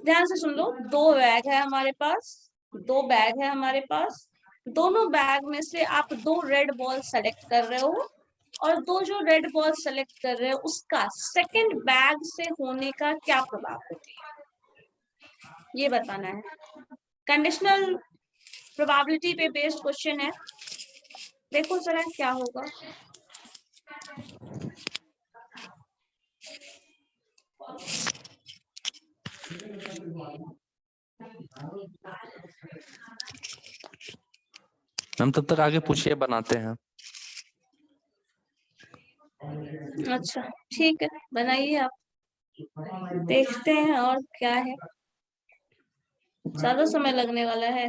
ध्यान से सुन लो, 2 बैग है हमारे पास, 2 बैग है हमारे पास, दोनों बैग में से आप 2 रेड बॉल सेलेक्ट कर रहे हो, और 2 जो रेड बॉल सेलेक्ट कर रहे हो उसका सेकंड बैग से होने का क्या प्रोबेबिलिटी है, ये बताना है। कंडीशनल प्रोबेबिलिटी पे बेस्ड क्वेश्चन है, देखो जरा क्या होगा। मैम तब तक आगे पूछिए, बनाते हैं। अच्छा ठीक है, बनाइए आप, देखते हैं और क्या है, ज्यादा समय लगने वाला है।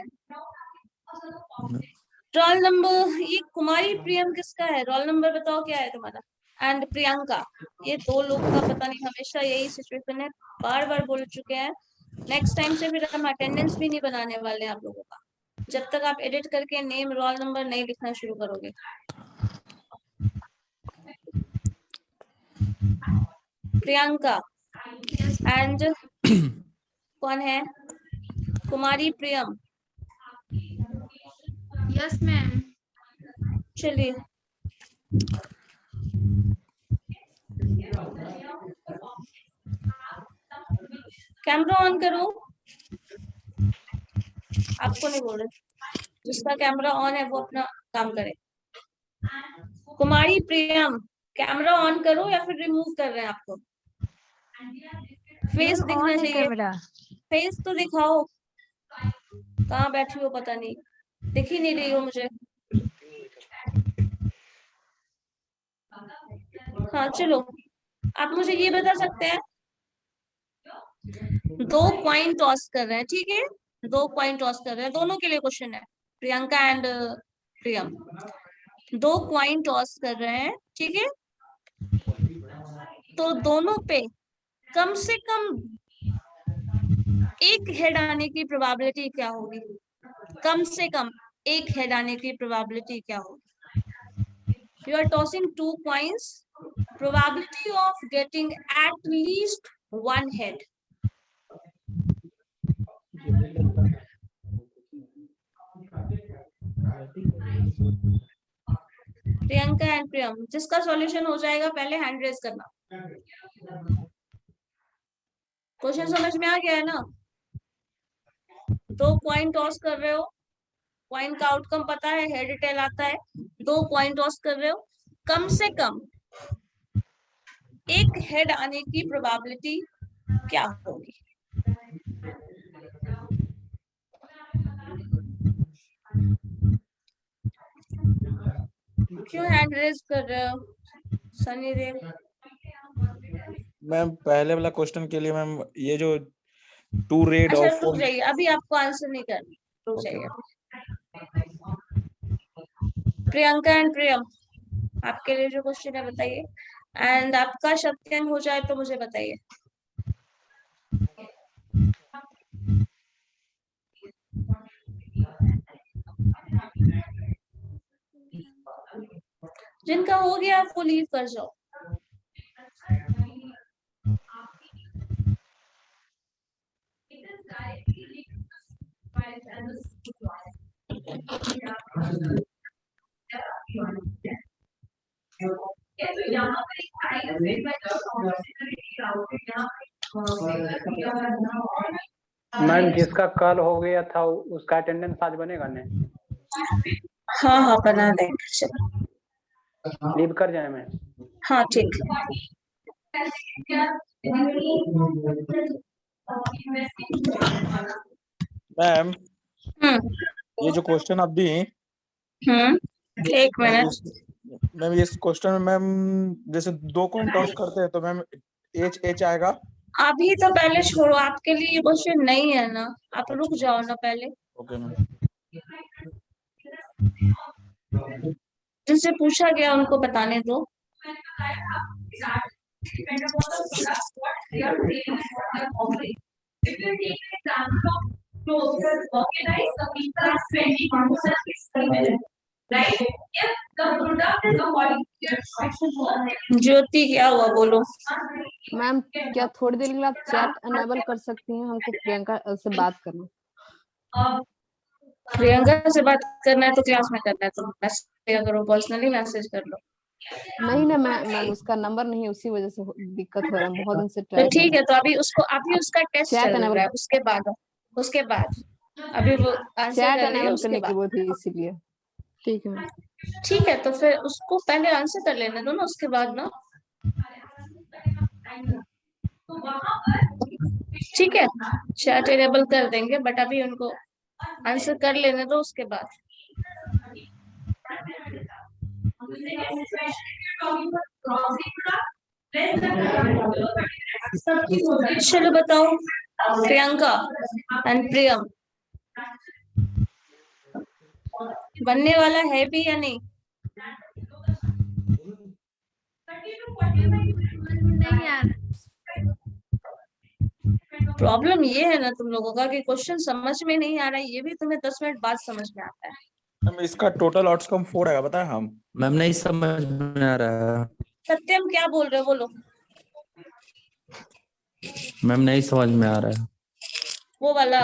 रोल नंबर, ये कुमारी प्रियम किसका है, रोल नंबर बताओ क्या है तुम्हारा, एंड प्रियंका, ये 2 लोग का पता नहीं, हमेशा यही सिचुएशन है, बार बार बोल चुके हैं। नेक्स्ट टाइम से फिर हम अटेंडेंस भी नहीं बनाने वाले हैं आप लोगों का, जब तक आप एडिट करके नेम रोल नंबर नहीं लिखना शुरू करोगे। प्रियंका एंड कौन है, कुमारी प्रियम। Yes ma'am. चलिए कैमरा ऑन करो, आपको नहीं बोल रहे, जिसका कैमरा ऑन है वो अपना काम करे। कुमारी प्रियम, कैमरा ऑन करो या फिर रिमूव कर रहे हैं आपको, फेस दिखना चाहिए, फेस तो दिखाओ, कहाँ बैठी हो पता नहीं, दिख ही नहीं रही हो मुझे। हाँ चलो, आप मुझे ये बता सकते हैं, 2 कॉइन टॉस कर रहे हैं, ठीक है, 2 कॉइन टॉस कर रहे हैं, दोनों के लिए क्वेश्चन है, Priyanka and Priyam, 2 coin toss कर रहे हैं, ठीक है, तो दोनों पे कम से कम एक हेड आने की प्रोबेबिलिटी क्या होगी, कम से कम एक हेड आने की प्रोबेबिलिटी क्या होगी। You are tossing 2 coins, probability of getting at least 1 head. Priyanka and Priyam, जिसका सॉल्यूशन हो जाएगा पहले हैंड रेज करना। क्वेश्चन समझ में आ गया है ना, 2 कॉइन टॉस कर रहे हो, कॉइन का आउटकम पता है, हेड टेल आता है, 2 कॉइन टॉस कर रहे हो, कम से कम एक हेड आने की प्रोबेबिलिटी क्या होगी। क्यों हैंड रेज कर रहे हो सनी देव? मैम पहले वाला क्वेश्चन के लिए मैम ये जो 2 रेड अच्छा और रुक 4 जाइए, अभी आपको आंसर नहीं करना, रुक जाइए। प्रियंका एंड प्रियम, आपके लिए जो क्वेश्चन है बताइए, एंड आपका सत्यम हो जाए तो मुझे बताइए। जिनका हो गया वो लीव कर जाओ। मैम जिसका कल हो गया था उसका अटेंडेंस आज बनेगा नहीं? हाँ हाँ बना देंगे, चलो लीव कर जाए मैम? हाँ ठीक। मैम ये जो क्वेश्चन आप दी, एक मिनट मैम ये क्वेश्चन में मैम जैसे 2 कॉइन टॉस करते हैं तो मैम एच आएगा। अभी तो पहले छोड़ो, आपके लिए ये क्वेश्चन नहीं है ना, आप रुक जाओ ना पहले। Okay ma'am. जिनसे पूछा गया उनको बताने दो। ज्योति क्या हुआ बोलो। मैम क्या थोड़ी देर के लिए आप चैट अनेबल कर सकती हैं, हमको प्रियंका से बात करना। प्रियंका से बात करना है तो क्लास में करना है तो मैसेज करो, पर्सनली मैसेज कर लो। नहीं ना मैम उसका नंबर नहीं है, उसी वजह से दिक्कत हो रहा है, बहुत दिन से तो ट्राई ठीक है, तो अभी उसका टेस्ट चैट चल रहा है, अनेबल उसके बाद अभी वो आंसर चैट कर रही है अनेबल उसके करने की बाद। वो थी इसीलिए। ठीक है मैम। ठीक है, तो फिर उसको पहले आंसर कर लेने दो ना, उसके बाद ना। ठीक है, चैट अनेबल कर देंगे, बट अभी उनको आंसर कर लेने दो उसके बाद। चलो बताओ, प्रियंका एंड प्रियम बनने वाला है भी या नहीं? नहीं यार, प्रॉब्लम ये है ना तुम लोगों का कि क्वेश्चन समझ में नहीं आ रहा है, ये भी तुम्हें 10 मिनट बाद समझ में आता है। मैम इसका टोटल आउटकम 4 आएगा, बताए हम। मैम नहीं समझ में आ रहा है। सत्यम क्या बोल रहे हो, बोलो। मैम नहीं समझ में आ रहा है। वो वाला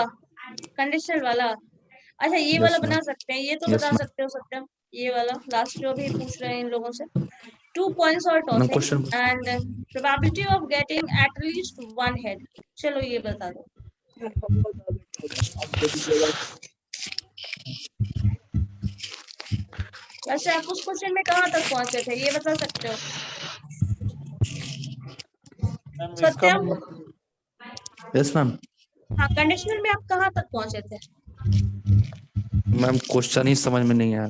कंडीशनल वाला, अच्छा ये वाला Yes, बना ma'am. सकते हैं, ये तो Yes, बता ma'am. सकते हो सत्यम, ये वाला लास्ट जो भी पूछ रहे हैं इन लोगों से। 2 points और ma'am tossing question and probability of getting at least 1 head. चलो ये बता दो। वैसे आप उस क्वेश्चन में कहाँ तक पहुंचे थे, ये बता सकते हो सत्यम? Yes ma'am. हाँ, कंडीशनल में आप कहाँ तक पहुंचे थे? मैम क्वेश्चन ही समझ में नहीं आया।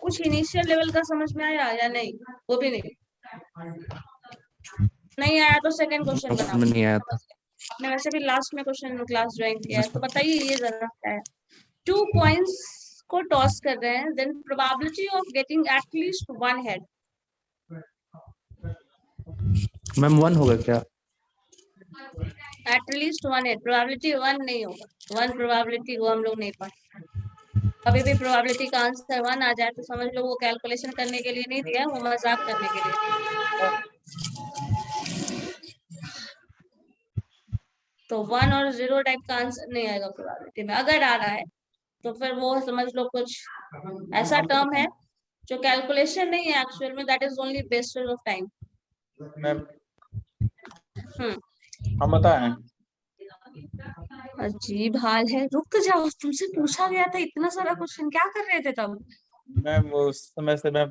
कुछ इनिशियल लेवल का समझ में आया या नहीं? वो भी नहीं आया तो सेकंड क्वेश्चन समझ बनाओ। में नहीं आया था। आपने वैसे भी लास्ट में क्वेश्चन क्लास ज्वाइन किया है, तो बताइए ये जरा क्या है। 2 points को टॉस कर रहे हैं, then probability of getting at least 1 head. Ma'am 1 होगा क्या? एट लीस्ट 1 हेड, प्रोबेबिलिटी 1 नहीं होगा, 1 प्रोबेबिलिटी को हम लोग नहीं पाए। कभी भी प्रोबेबिलिटी का आंसर 1 आ जाए तो समझ लो वो कैलकुलेशन करने के लिए नहीं दिया, वो मजाक करने के लिए। तो 1 और 0 टाइप का आंसर नहीं आएगा प्रोबेबिलिटी में। अगर आ रहा है तो फिर वो समझ लो कुछ ऐसा टर्म है जो कैलकुलेशन नहीं है एक्चुअल में, that is only wastage of time. हम बताएं। अजीब हाल है, रुक जाओ, तुमसे पूछा गया था इतना सारा क्वेश्चन, क्या कर रहे थे तब? मैम उस समय से मैम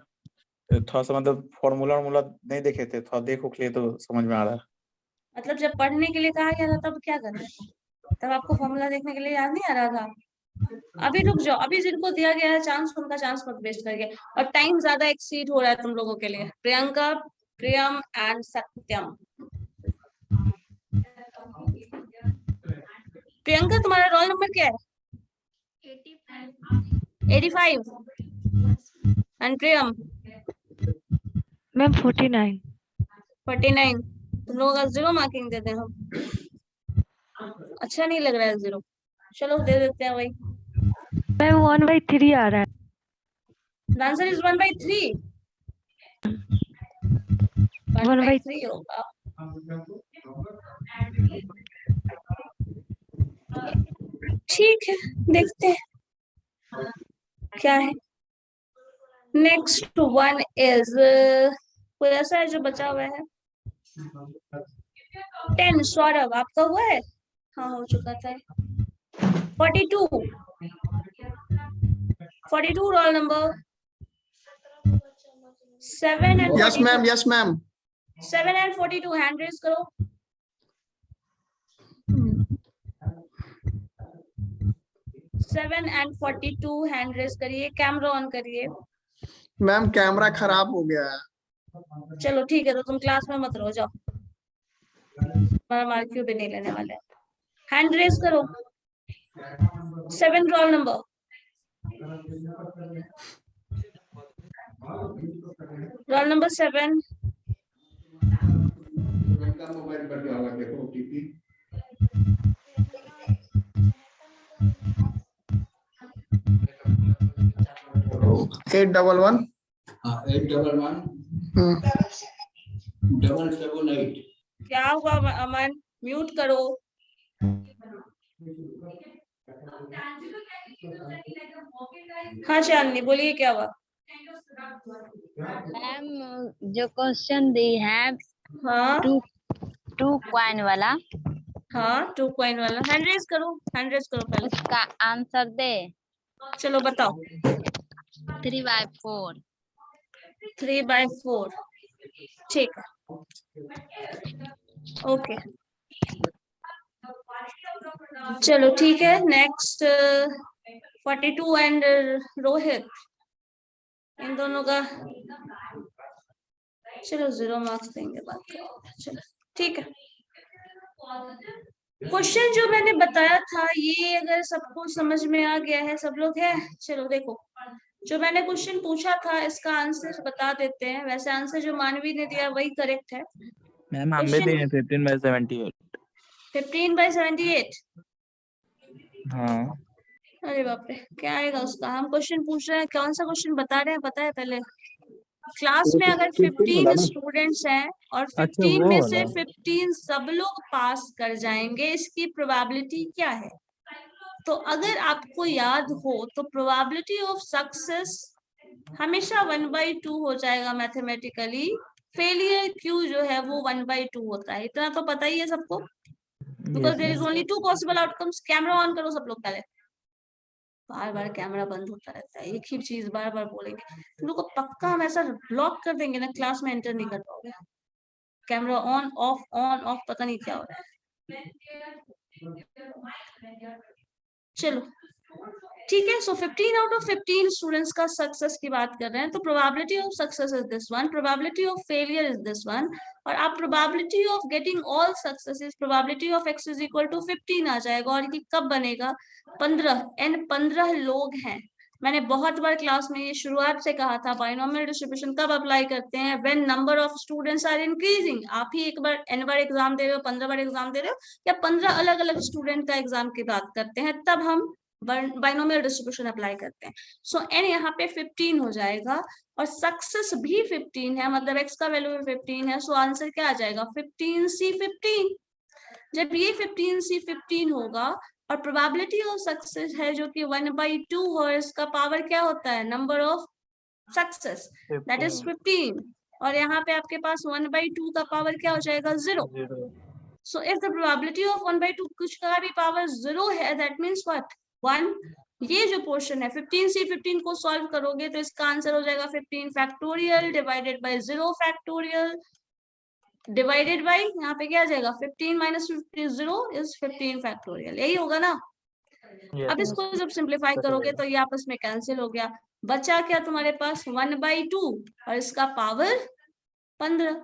थोड़ा सा मतलब फॉर्मूला नहीं देखे थे, थोड़ा देख उख लिए तो समझ में आ रहा है। मतलब जब पढ़ने के लिए कहा गया था तब क्या कर रहे थे? तब आपको फॉर्मूला देखने के लिए याद नहीं आ रहा था? अभी रुक जाओ, अभी जिनको दिया गया है चांस, उनका चांस मत वेस्ट करके। और टाइम ज्यादा एक्सीड हो रहा है तुम लोगों के लिए। प्रियंका, प्रियम एंड सत्यम। प्रियंका तुम्हारा रोल नंबर क्या है? 85 एंड प्रियम? मैम 49। 49। तुम लोगों का 0 मार्किंग देते हैं हम, अच्छा नहीं लग रहा है 0। चलो दे देते हैं वही। मैम 1/3 आ रहा है। The answer is 1/3। 1/3 होगा। ठीक है, देखते हैं क्या है। नेक्स्ट वन इज कोई ऐसा है जो बचा हुआ है? 10 सौरभ, आपका हुआ है? हाँ हो चुका था। 42 roll number 7 and yes ma'am, yes ma'am. 7 and 42 hand raise करो। 7 and 42 हैंड रेज करिए, कैमरा ऑन करिए। मैम कैमरा खराब हो गया है। चलो ठीक है, तो तुम क्लास में मत रहो, जाओ, हमारा मार्क्यू भी नहीं लेने वाले। हैंड रेज करो। 7 रोल नंबर। Role number 7। 811 811 क्या हुआ अमन? म्यूट करो। हाँ चांदनी बोलिए क्या हुआ? मैम जो क्वेश्चन दी है हाँ टू कॉइन वाला, हाँ 2 कॉइन वाला हैंड रेज करो पहले। उसका आंसर दे। चलो बताओ। 3/4। 3/4 ठीक है, ओके चलो ठीक है। नेक्स्ट 42 एंड रोहित, इन दोनों का चलो 0 मार्क्स देंगे बात करेंगे। चलो ठीक है। क्वेश्चन जो मैंने बताया था ये अगर सबको समझ में आ गया है, सब लोग है? चलो देखो, जो मैंने क्वेश्चन पूछा था इसका आंसर बता देते हैं। वैसे आंसर जो मानवी ने दिया वही करेक्ट है। मैम हम भी दिए 15/78। 15/78? हाँ अरे बाप रे, क्या आएगा उसका? हम क्वेश्चन पूछ रहे हैं, कौन सा क्वेश्चन बता रहे हैं पता है? पहले क्लास में अगर 15 स्टूडेंट्स हैं और 15 में से 15 सब लोग पास कर जाएंगे, इसकी प्रोबेबिलिटी क्या है? तो अगर आपको याद हो तो प्रोबेबिलिटी ऑफ सक्सेस हमेशा 1/2 हो जाएगा मैथमेटिकली। फेलियर क्यू जो है वो 1/2 होता है, इतना तो पता ही है सबको। Because there is only 2 possible outcomes. Camera on करो सब लोग पहले। बार बार कैमरा बंद होता रहता है, एक ही चीज बार बार बोलेंगे। तुम लोग को पक्का हम ऐसा ब्लॉक कर देंगे ना, क्लास में एंटर नहीं कर पाओगे। कैमरा ऑन ऑफ पता नहीं क्या हो रहा है। चलो ठीक है। सो 15 आउट ऑफ 15 स्टूडेंट्स का सक्सेस की बात कर रहे हैं, तो probability of success is this one, probability of failure is this one, और आप probability of getting all successes, probability of x is equal to 15 आ जाएगा। और ये कब बनेगा? 15 एंड 15 लोग हैं। मैंने बहुत बार क्लास में ये शुरुआत से कहा था, बाइनोमियल डिस्ट्रीब्यूशन कब अप्लाई करते हैं? When number of students are increasing. आप ही एक बार n बार एग्जाम दे रहे हो, 15 बार एग्जाम दे रहे हो, या 15 अलग अलग स्टूडेंट का एग्जाम की बात करते हैं, तब हम बाइनोमियल डिस्ट्रीब्यूशन अप्लाई करते हैं। सो n यहाँ पे 15 हो जाएगा और सक्सेस भी 15 है, मतलब x का वैल्यू भी 15 है। सो आंसर क्या आ जाएगा? 15C15। जब ये 15C15 होगा और प्रोबेबिलिटी ऑफ सक्सेस है जो कि 1/2 और इसका पावर क्या होता है? Number of success, that is 15। और यहाँ पे आपके पास 1/2 का पावर क्या हो जाएगा? 0। So if the probability of 1/2 कुछ का भी पावर 0 है, that means what? 1। ये जो पोर्शन है 15C15 को सॉल्व करोगे तो इसका आंसर हो जाएगा 15 factorial divided by 0 factorial divided by, यहाँ पे क्या आ जाएगा? 15 माइनस 0 इज 15 फैक्टोरियल। यही होगा ना? अब इसको जब सिंप्लीफाई करोगे तो ये आपस में कैंसिल हो गया। बचा क्या तुम्हारे पास? 1/2 और इसका पावर 15।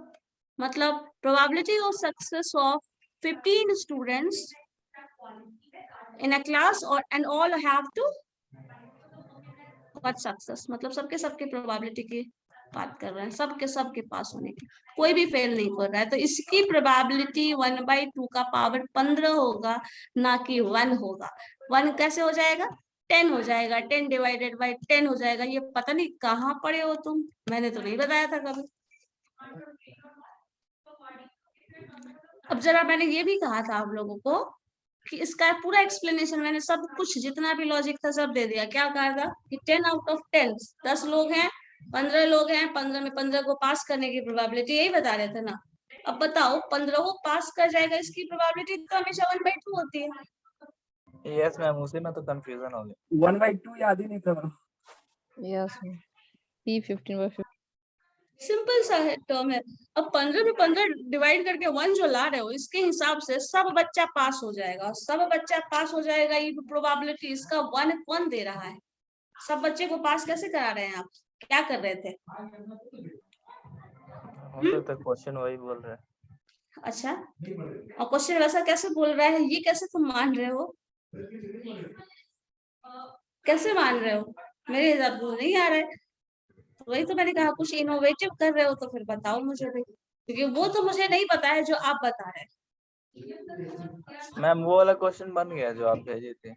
मतलब probability of success of 15 students in a class or and all have to what success, मतलब सबके प्रोबेबिलिटी की बात कर रहे हैं, सबके पास होने की, कोई भी फेल नहीं कर रहा है। तो इसकी प्रोबेबिलिटी 1/2 का पावर 15 होगा, ना कि 1 होगा। 1 कैसे हो जाएगा? 10 हो जाएगा। 10 डिवाइडेड बाय 10 हो जाएगा। ये पता नहीं कहाँ पढ़े हो तुम, मैंने तो नहीं बताया था कभी। अब जरा मैंने ये भी कहा था आप लोगों को कि इसका पूरा एक्सप्लेनेशन मैंने सब कुछ जितना भी लॉजिक था सब दे दिया। क्या कहा था कि 10 आउट ऑफ 10, 10 लोग हैं, 15 लोग हैं, 15 में 15 को पास करने की प्रोबेबिलिटी, यही बता रहे थे ना। अब बताओ 15 को पास कर जाएगा, इसकी प्रोबेबिलिटी तो हमेशा 1/2 होती है। यस मैम, उसी में तो कंफ्यूजन हो गया। 1/2 याद ही नहीं था मैम। Yes P15/15। सिंपल सा है टर्म है। अब 15 में 15 डिवाइड करके 1 जो ला रहे हो, इसके हिसाब से सब बच्चा पास हो जाएगा। सब बच्चा पास हो जाएगा, ये प्रोबेबिलिटी इसका 1 कौन दे रहा है? सब बच्चे को पास कैसे करा रहे हैं आप? क्या कर रहे थे? हम तो क्वेश्चन वही बोल रहे हैं। अच्छा, और क्वेश्चन वैसा कैसे बोल रहा है? ये कैसे तुम मान रहे हो? कैसे मान रहे हो? मेरे हिसाब से नहीं आ रहा है। तो वही तो मैंने कहा, कुछ इनोवेटिव कर रहे हो तो फिर बताओ मुझे भी, क्योंकि वो तो मुझे नहीं पता है जो आप बता रहे हैं। मैम वो वाला क्वेश्चन बन गया जो आप भेजे थे।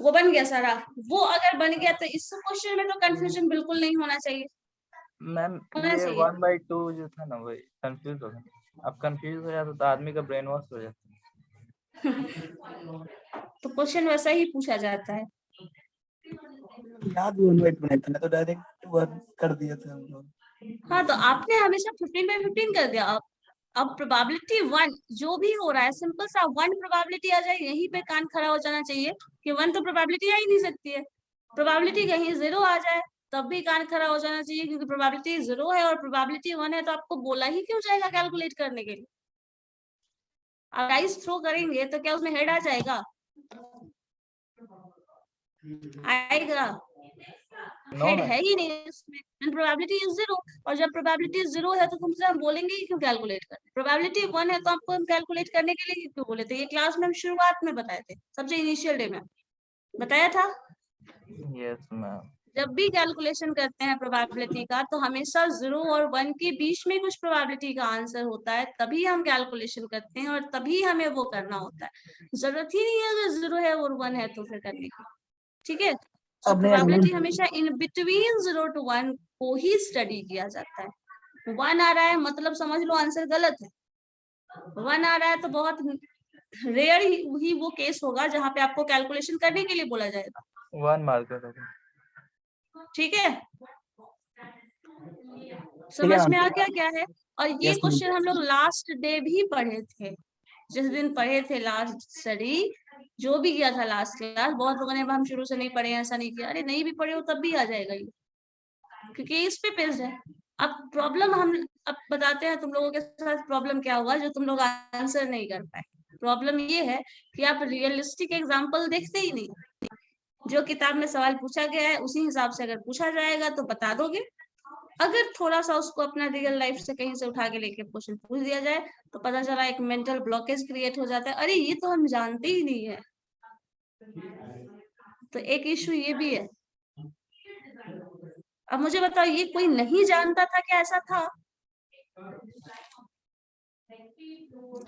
वो बन गया सारा। वो अगर बन गया तो इस क्वेश्चन में तो कंफ्यूजन बिल्कुल नहीं होना चाहिए। मैम होना ये चाहिए। 1/2 जो था ना वही कंफ्यूज हो गया। अब कंफ्यूज हो जाता तो आदमी का ब्रेन वॉश हो जाता। तो क्वेश्चन वैसा ही पूछा जाता है। याद 1/2 बनाया था ना, तो डायरेक्ट 1 कर दिया था हम लोग। हाँ तो आपने हमेशा 15/15 कर दिया। अब प्रोबेबिलिटी 1 जो भी हो रहा है, सिंपल सा 1 प्रोबेबिलिटी आ जाए, यहीं पे कान खड़ा हो जाना चाहिए कि 1 तो प्रोबेबिलिटी आ ही नहीं सकती है। प्रोबेबिलिटी कहीं 0 आ जाए तब भी कान खड़ा हो जाना चाहिए, क्योंकि प्रोबेबिलिटी 0 है और प्रोबेबिलिटी 1 है, तो आपको बोला ही क्यों जाएगा कैलकुलेट करने के लिए। आप डाइस थ्रो करेंगे तो क्या उसमें हेड आ जाएगा? आएगा? हेड है ही नहीं इसमें, प्रोबेबिलिटी इज 0। और जब प्रोबेबिलिटी 0 है तो तुमसे हम बोलेंगे ही क्यों कैलकुलेट करने। प्रोबेबिलिटी 1 है तो आपको हम कैलकुलेट करने के लिए क्यों बोले थे? ये क्लास में हम शुरुआत में बताए थे, सबसे इनिशियल डे में बताया था। Yes ma'am. जब भी कैलकुलेशन करते हैं प्रोबेबिलिटी का तो हमेशा 0 और 1 के बीच में कुछ प्रोबेबिलिटी का आंसर होता है, तभी हम कैलकुलेशन करते हैं और तभी हमें वो करना होता है। जरूरत ही नहीं है अगर 0 है और 1 है तो फिर करने की। ठीक है, तो प्रोबेबिलिटी हमेशा इन बिटवीन 0 to 1 को ही स्टडी किया जाता है। 1 आ रहा है मतलब समझ लो आंसर गलत है। 1 आ रहा है तो बहुत रेयर ही वो केस होगा जहां पे आपको कैलकुलेशन करने के लिए बोला जाएगा। 1 मार्क कर। ठीक है, समझ में आ गया क्या है? और ये क्वेश्चन हम लोग लास्ट डे भी पढ़े थे, जिस दिन पढ़े थे लास्ट स्टडी जो भी किया था लास्ट क्लास। बहुत लोगों ने हम शुरू से नहीं पढ़े, ऐसा नहीं किया। अरे नहीं भी पढ़े हो तब भी आ जाएगा ये, क्योंकि इस पे पेज है। अब प्रॉब्लम हम अब बताते हैं तुम लोगों के साथ प्रॉब्लम क्या हुआ जो तुम लोग आंसर नहीं कर पाए। प्रॉब्लम ये है कि आप रियलिस्टिक एग्जांपल देखते ही नहीं। जो किताब में सवाल पूछा गया है उसी हिसाब से अगर पूछा जाएगा तो बता दोगे। अगर थोड़ा सा उसको अपना रियल लाइफ से कहीं से उठा के लेके क्वेश्चन पूछ दिया जाए तो पता चला एक मेंटल ब्लॉकेज क्रिएट हो जाता है। अरे ये तो हम जानते ही नहीं है। तो एक इशू ये भी है। अब मुझे बताओ, ये कोई नहीं जानता था क्या? ऐसा था?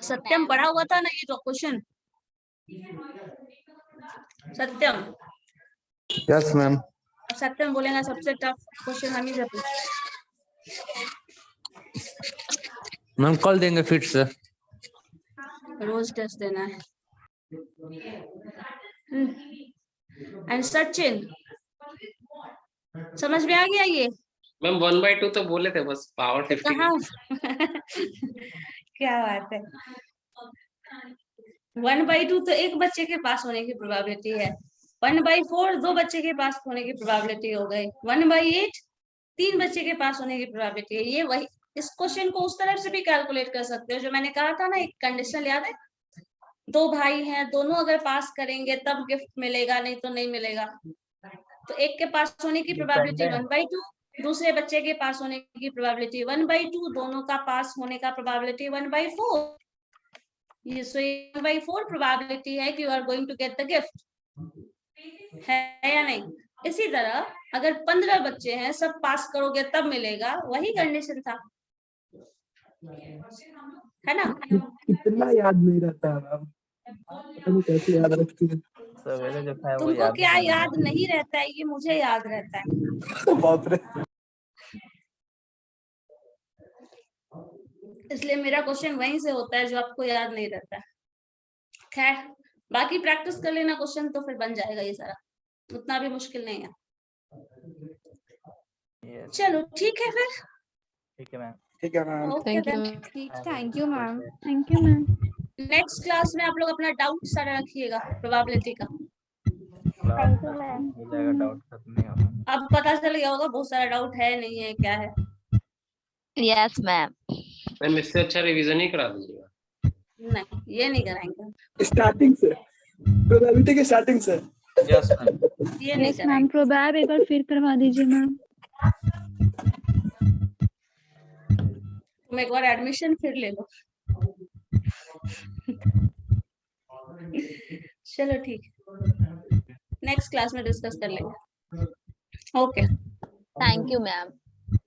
सत्यम पढ़ा हुआ था ना ये तो क्वेश्चन? सत्यम? Yes ma'am. अब सत्यम बोलेगा सबसे टफ क्वेश्चन हम ही से पूछ। मैम कल देंगे फिर से। रोज टेस्ट देना है। एंड सचिन समझ में आ गया ये? मैम 1/2 तो बोले थे बस, पावर 50। कहाँ? क्या बात है। 1/2 तो एक बच्चे के पास होने की प्रोबेबिलिटी है। 1/4 2 बच्चे के पास होने की प्रोबेबिलिटी हो गई। 1/8 3 बच्चे के पास होने की प्रोबेबिलिटी है। ये वही, इस क्वेश्चन को उस तरफ से भी कैलकुलेट कर सकते हो जो मैंने कहा था ना, एक कंडीशन याद है? 2 भाई हैं, दोनों अगर पास करेंगे तब गिफ्ट मिलेगा, नहीं तो नहीं मिलेगा। तो एक के पास होने की प्रोबेबिलिटी 1/2, दूसरे बच्चे के पास होने की प्रोबेबिलिटी 1/2, दोनों का पास होने का प्रोबेबिलिटी 1/4। ये 1/4 प्रोबेबिलिटी है कि you are going to get the gift, है या नहीं? इसी तरह अगर 15 बच्चे हैं, सब पास करोगे तब मिलेगा, वही कंडीशन था, है ना? कितना याद नहीं रहता है मैम, पता नहीं कैसे याद रखती है। सवेरे जो खाए वो तुमको याद क्या नहीं याद नहीं रहता है, ये मुझे याद रहता है। बाप रे। इसलिए मेरा क्वेश्चन वहीं से होता है जो आपको याद नहीं रहता है। खैर बाकी प्रैक्टिस कर लेना क्वेश्चन तो फिर बन जाएगा ये सारा, उतना भी मुश्किल नहीं है। चलो ठीक है फिर। ठीक है मैम। ठीक है ma'am. Okay thank you then, ma'am. Thank you ma'am. Thank you ma'am. Next class में आप लोग अपना डाउट सारा रखिएगा प्रोबेबिलिटी का। Thank you ma'am. हो जाएगा, डाउट खत्म नहीं होगा। अब पता चल गया होगा बहुत सारा डाउट है, नहीं है, क्या है। Yes ma'am. मैम इससे अच्छा रिवीजन ही करा दीजिएगा। नहीं ये नहीं कराएंगे, स्टार्टिंग से, प्रोबेबिलिटी के स्टार्टिंग से। Yes ma'am. ये नहीं यस मैम, कराएंगे। प्रोबैब एक बार फिर करवा दीजिए मैम। तुम एक बार एडमिशन फिर ले लो। चलो ठीक है, नेक्स्ट क्लास में डिस्कस कर लेंगे। Okay thank you ma'am.